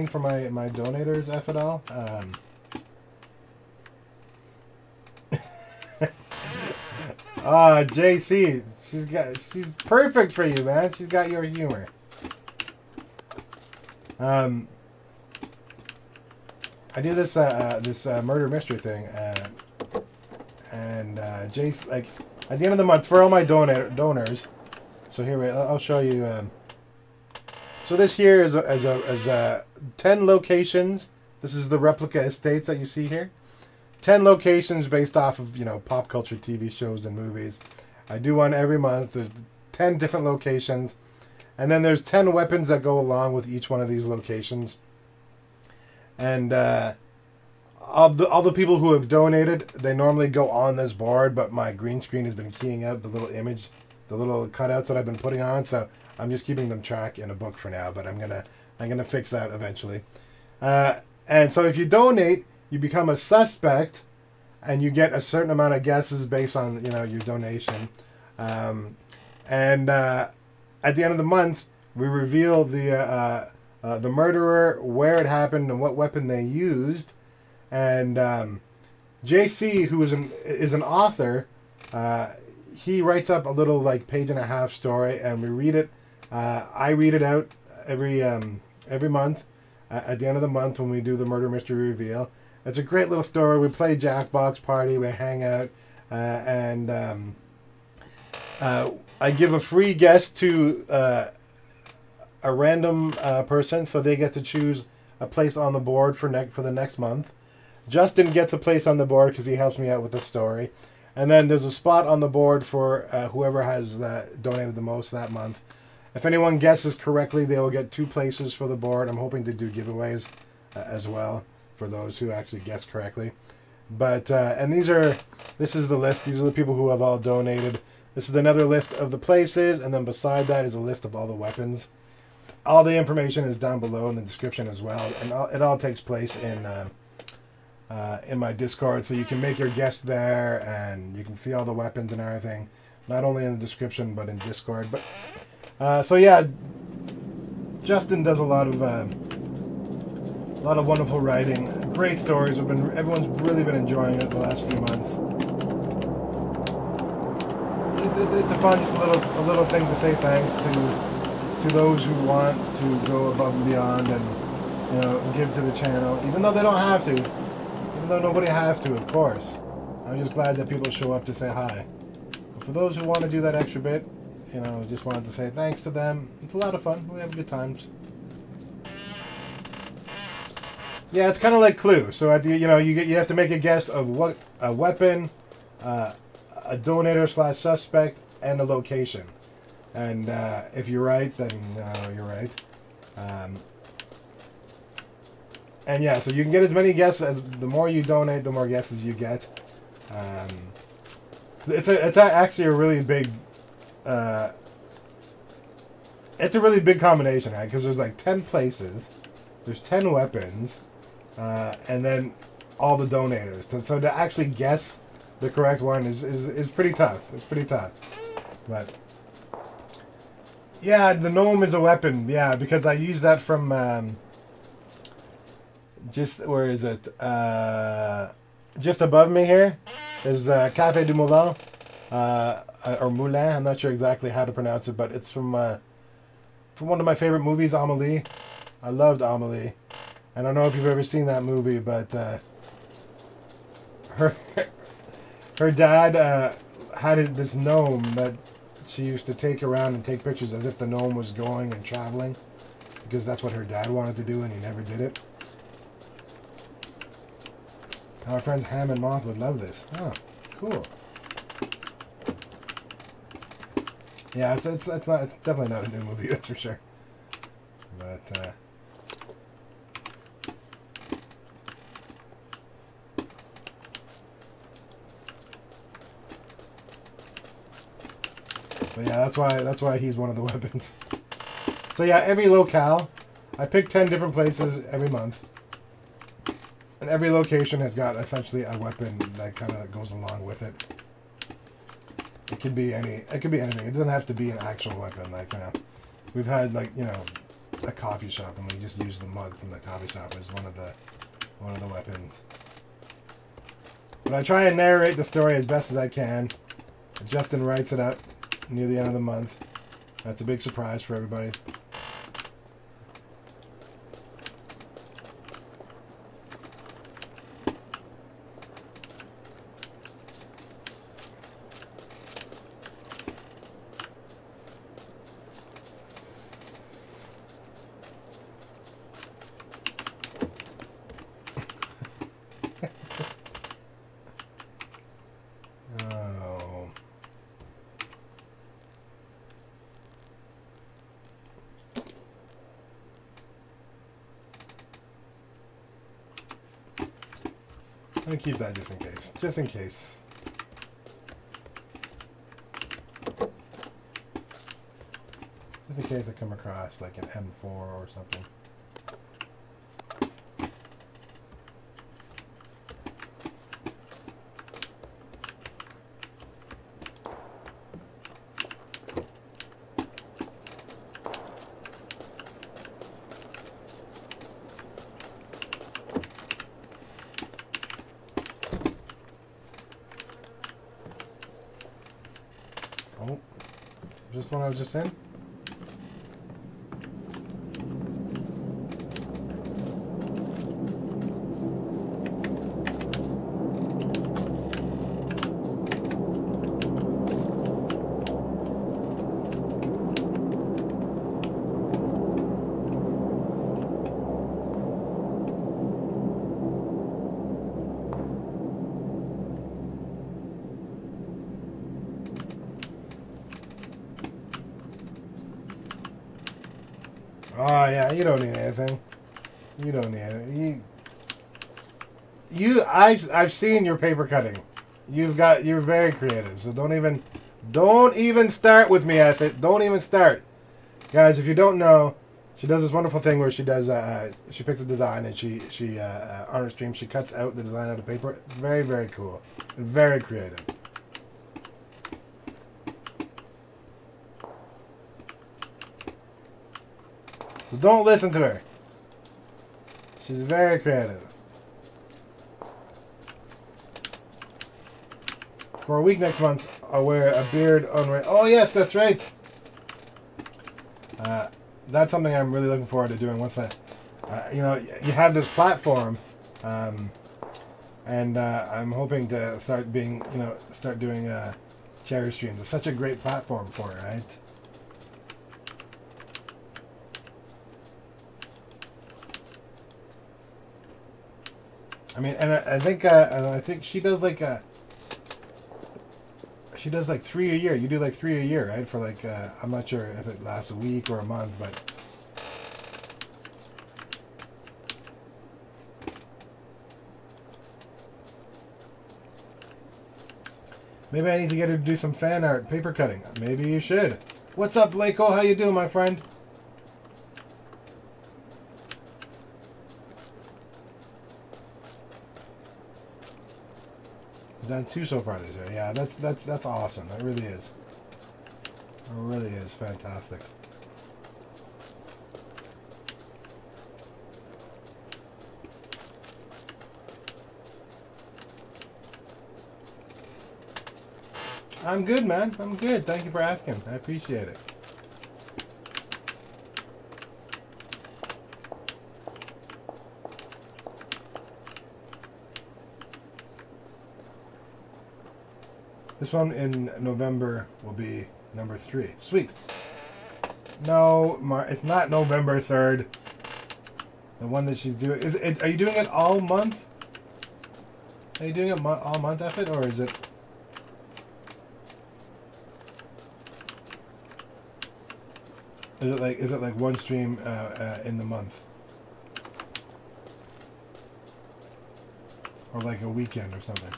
for my donators, FNL. JC, she's perfect for you, man. She's got your humor. I do this murder mystery thing, and Jace, like, at the end of the month for all my donors. So here, I'll show you. So this here is 10 locations. This is the replica estates that you see here. 10 locations based off of, you know, pop culture TV shows and movies. I do one every month. There's 10 different locations. And then there's 10 weapons that go along with each one of these locations. And all the people who have donated, they normally go on this board, but my green screen has been keying out the little image, the little cutouts that I've been putting on, so I'm just keeping them track in a book for now, but I'm gonna fix that eventually. And so if you donate, you become a suspect, and you get a certain amount of guesses based on, you know, your donation. At the end of the month, we reveal the murderer, where it happened, and what weapon they used. And JC, who is an author, he writes up a little, like, 1.5-page story, and we read it. I read it out every month at the end of the month when we do the murder mystery reveal. It's a great little story. We play Jackbox Party, we hang out, and I give a free guess to a random person, so they get to choose a place on the board for the next month. Justin gets a place on the board because he helps me out with the story. And then there's a spot on the board for whoever has donated the most that month. If anyone guesses correctly, they will get 2 places for the board. I'm hoping to do giveaways as well for those who actually guess correctly. But and this is the list. These are the people who have all donated. This is another list of the places, and then beside that is a list of all the weapons. All the information is down below in the description as well, and it all takes place in my Discord, so you can make your guess there, and you can see all the weapons and everything, not only in the description but in Discord. But so yeah, Justin does a lot of wonderful writing, great stories. Everyone's really been enjoying it the last few months. it's a fun, just a little thing to say thanks to those who want to go above and beyond and, you know, give to the channel, even though they don't have to, even though nobody has to, of course. I'm just glad that people show up to say hi. But for those who want to do that extra bit, you know, just wanted to say thanks to them. It's a lot of fun. We have good times. Yeah, it's kind of like Clue. So at the, you know, you have to make a guess of what a weapon, a donator / suspect, and a location. And if you're right, then you're right. And yeah, so you can get as many guesses as the more you donate, the more guesses you get. It's actually a really big. It's a really big combination, right? Because there's like 10 places, there's 10 weapons, and then all the donators. So to actually guess the correct one is pretty tough. It's pretty tough. But yeah, the gnome is a weapon. Yeah, because I use that from just where is it? Just above me here is Café du Moulin, or Moulins. I'm not sure exactly how to pronounce it, but it's from one of my favorite movies, Amélie. I loved Amélie. I don't know if you've ever seen that movie, but her dad had this gnome that she used to take around and take pictures as if the gnome was going and traveling, because that's what her dad wanted to do and he never did it. Our friend Ham and Moth would love this. Oh, cool. Yeah, it's definitely not a new movie, that's for sure. But yeah, that's why he's one of the weapons. So yeah, every locale, I pick 10 different places every month. And every location has got essentially a weapon that kind of goes along with it. It could be anything. It doesn't have to be an actual weapon. Like, you know, we've had, like, you know, a coffee shop, and we just use the mug from the coffee shop as one of the weapons. But I try and narrate the story as best as I can. Justin writes it up near the end of the month. That's a big surprise for everybody. I'm gonna keep that just in case. Just in case. Just in case I come across like an M4 or something. Oh, just one I was just in. Oh yeah, you don't need anything. You don't need it. I've seen your paper cutting. You're very creative. So don't even start with me at it. Don't even start, guys. If you don't know, she does this wonderful thing where she does she picks a design and she on her stream she cuts out the design out of paper. It's very, very cool. Very creative. So don't listen to her. She's very creative. For a week next month, I'll wear a beard on. Oh yes, that's right. That's something I'm really looking forward to doing once I, you know, you have this platform, and I'm hoping to start being, you know, start doing charity streams. It's such a great platform for it, right? I mean, and I think she does like she does like 3 a year. You do like 3 a year, right? For like I'm not sure if it lasts a week or a month, but maybe I need to get her to do some fan art, paper cutting. Maybe you should. What's up, Blako? How you doing, my friend? Done 2 so far this year. Yeah, that's awesome. That really is. It really is fantastic. I'm good, man. I'm good. Thank you for asking. I appreciate it. This one in November will be number 3. Sweet. No, it's not November 3rd. The one that she's doing. Is it? Are you doing it all month? Are you doing it all month, F it, or is it? Is it like one stream in the month, or like a weekend or something?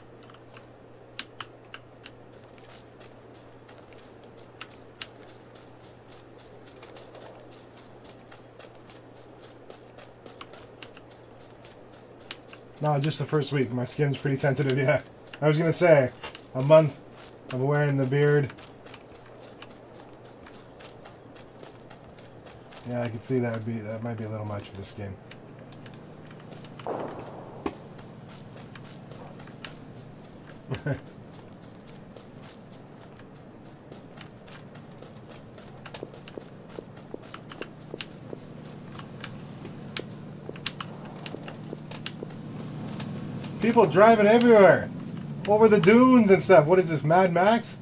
No, just the first week. My skin's pretty sensitive. Yeah, I was gonna say a month of wearing the beard. Yeah, I could see that might be a little much for the skin. People driving everywhere, over the dunes and stuff. What is this, Mad Max?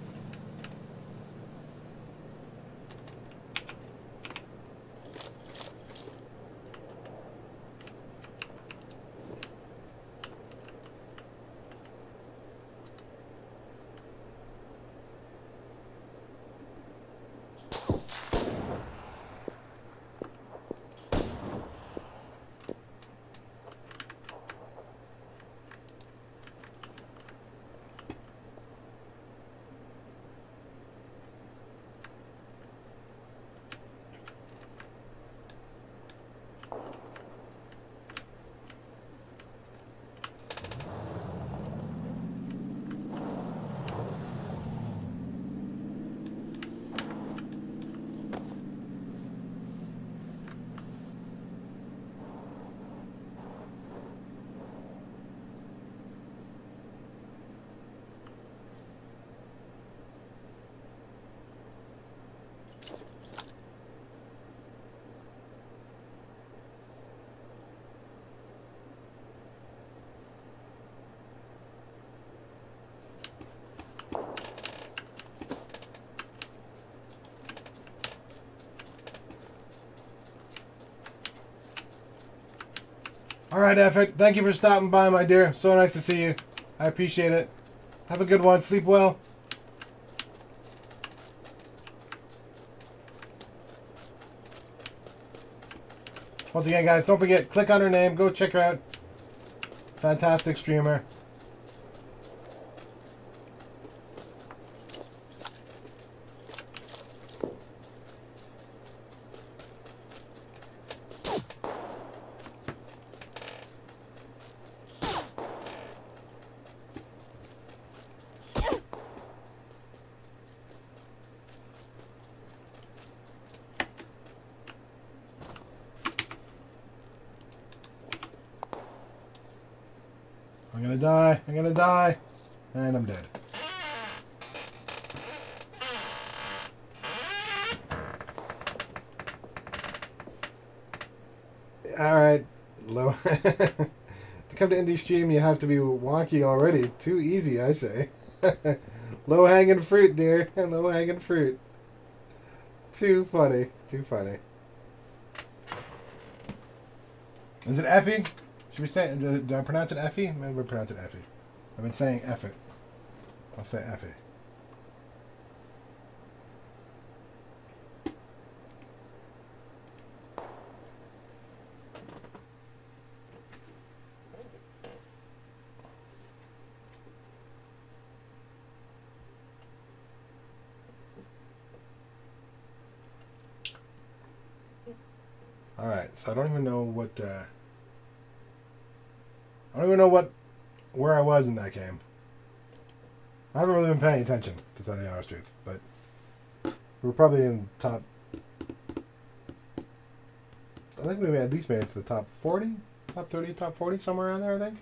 Alright, Effort. Thank you for stopping by, my dear. So nice to see you. I appreciate it. Have a good one. Sleep well. Once again, guys, don't forget, click on her name. Go check her out. Fantastic streamer. I'm gonna die, and I'm dead. Alright. Low. To come to indie stream, you have to be wonky already. Too easy, I say. Low hanging fruit, dear. Low hanging fruit. Too funny. Too funny. Is it Effie? Should we say, do I pronounce it Effie? Maybe we pronounce it Effie. I've been saying Eff it. I'll say Effie. Alright, so I don't even know what, I don't even know where I was in that game. I haven't really been paying attention, to tell you the honest truth, but we were probably in top, I think we at least made it to the top 40, top 30, top 40, somewhere around there, I think.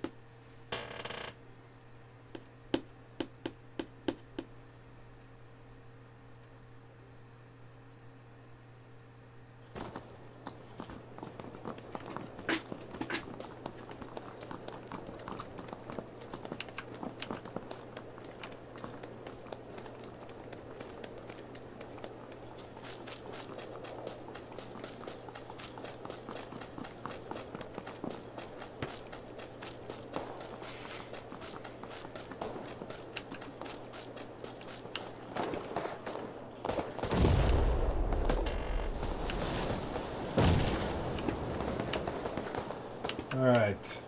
Alright.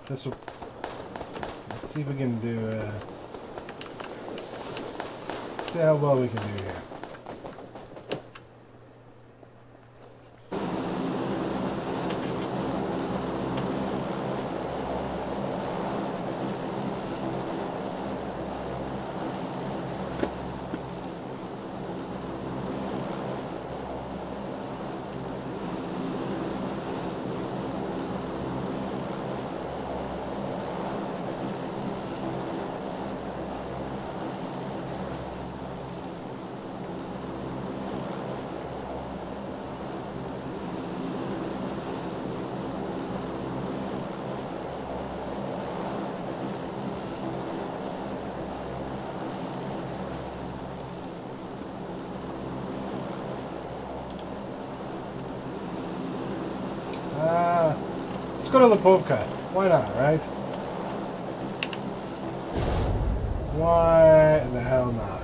Let's see if we can do, see how well we can do here. Let's go to Lipovka. Why not, right? Why the hell not?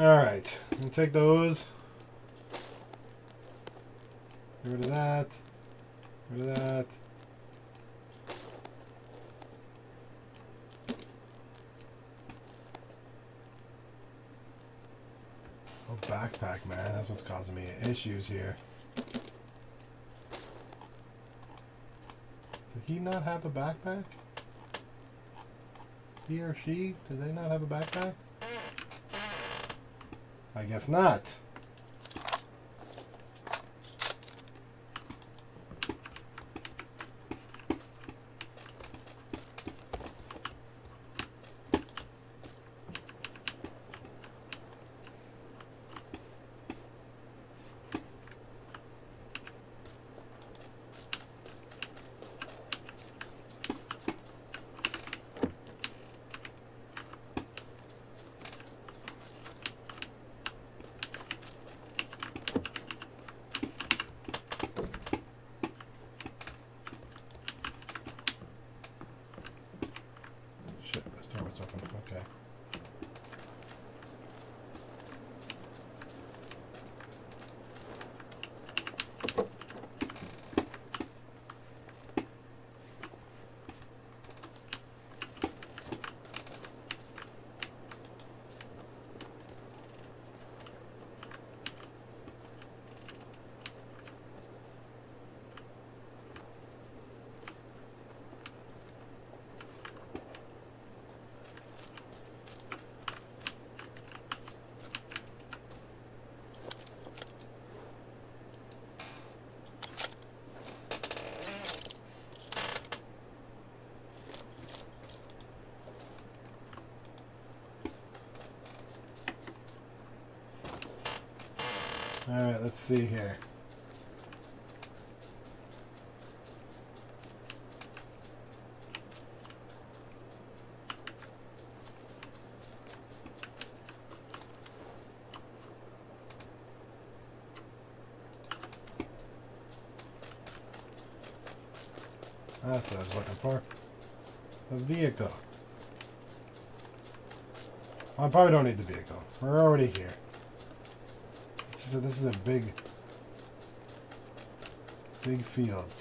Alright, we'll take those. Get rid of that. Get rid of that. Oh, backpack, man. That's what's causing me issues here. Did he not have a backpack? He or she? Did they not have a backpack? I guess not. Alright, let's see here. That's what I was looking for. A vehicle. I probably don't need the vehicle. We're already here. This is a big field.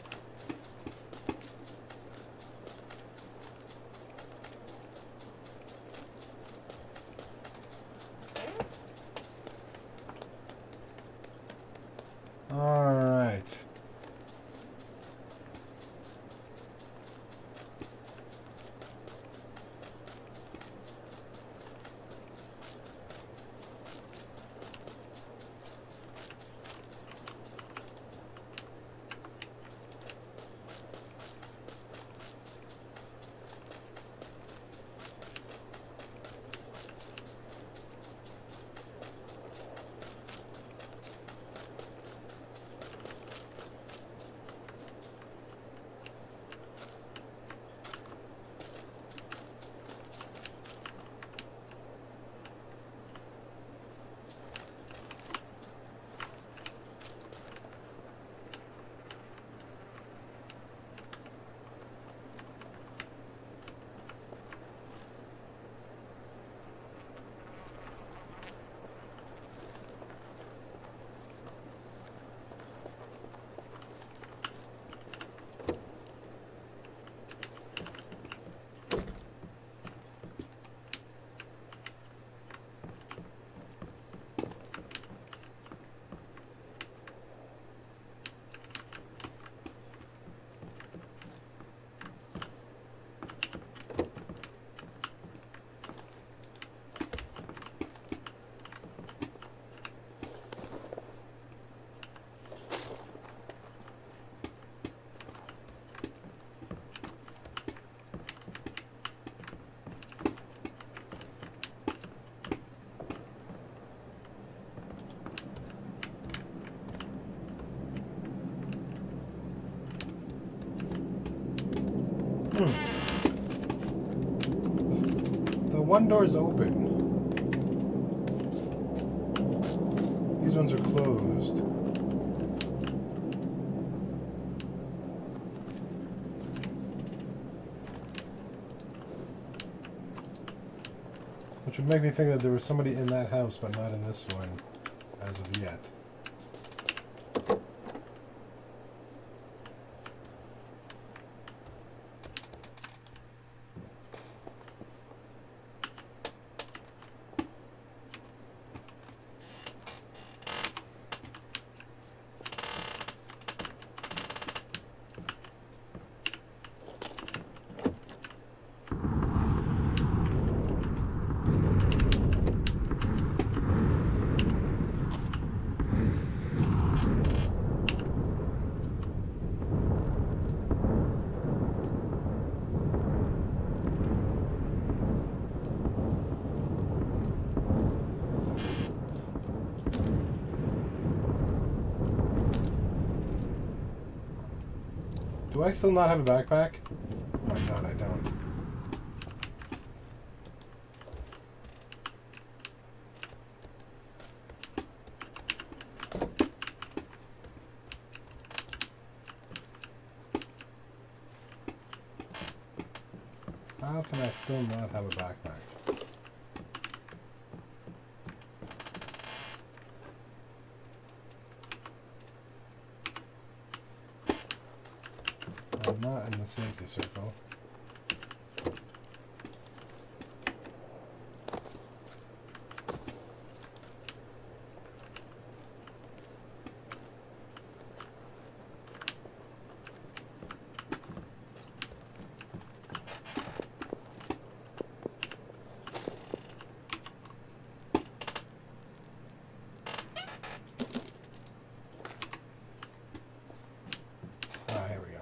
All right. The one door's open. These ones are closed. Which would make me think that there was somebody in that house, but not in this one, as of yet. Do I still not have a backpack? Oh my god, I don't. How can I still not have a backpack? I'm not in the safety circle. Here we go.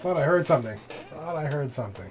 Thought I heard something. Thought I heard something.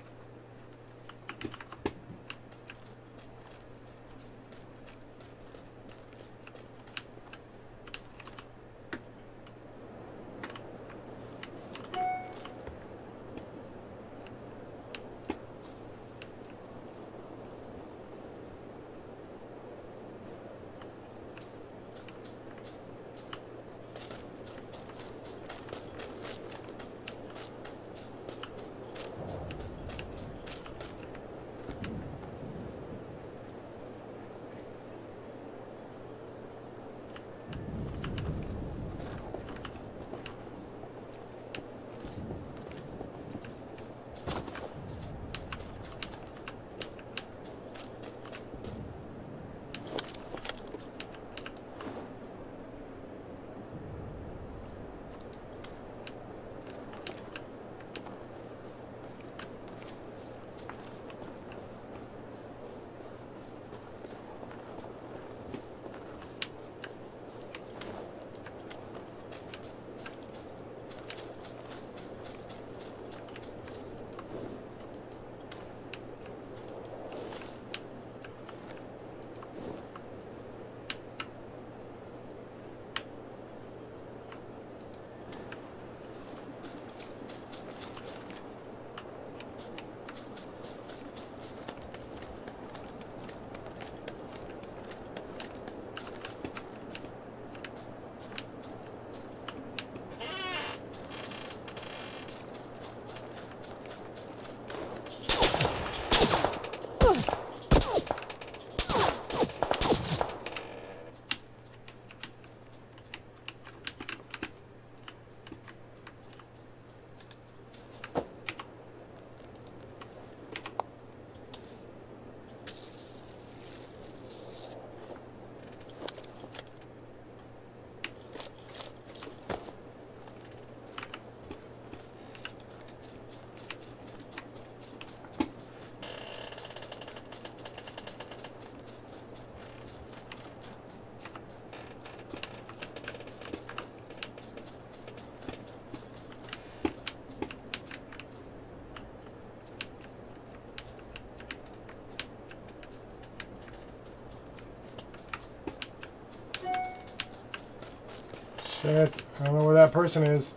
Shit, I don't know where that person is.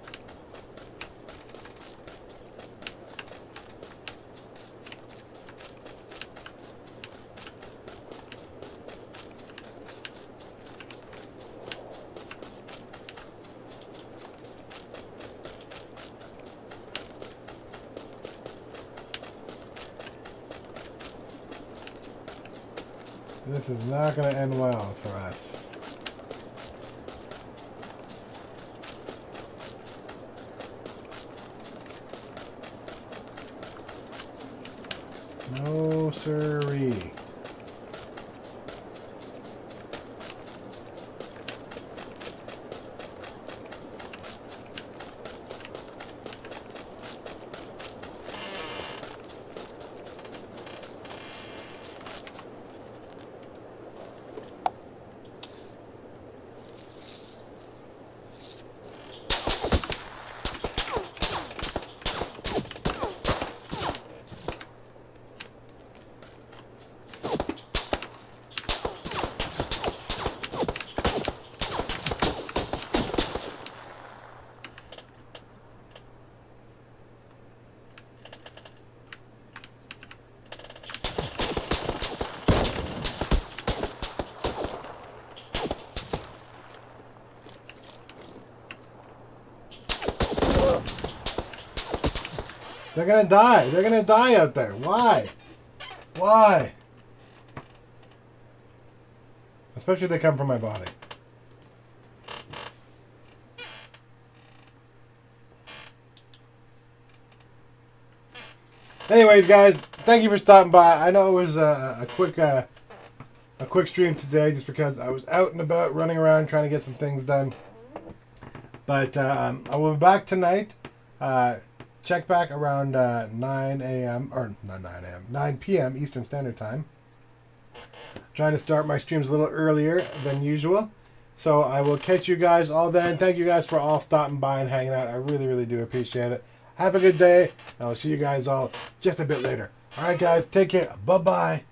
This is not going to end well for us. No siree. They're gonna die. They're gonna die out there. Why? Why? Especially if they come from my body. Anyways, guys, thank you for stopping by. I know it was a quick stream today, just because I was out and about, running around, trying to get some things done. But I will be back tonight. Check back around 9 a.m. or not 9 a.m. 9 p.m. Eastern Standard Time. Trying to start my streams a little earlier than usual. So I will catch you guys all then. Thank you guys for all stopping by and hanging out. I really, really do appreciate it. Have a good day. And I'll see you guys all just a bit later. All right, guys. Take care. Bye-bye.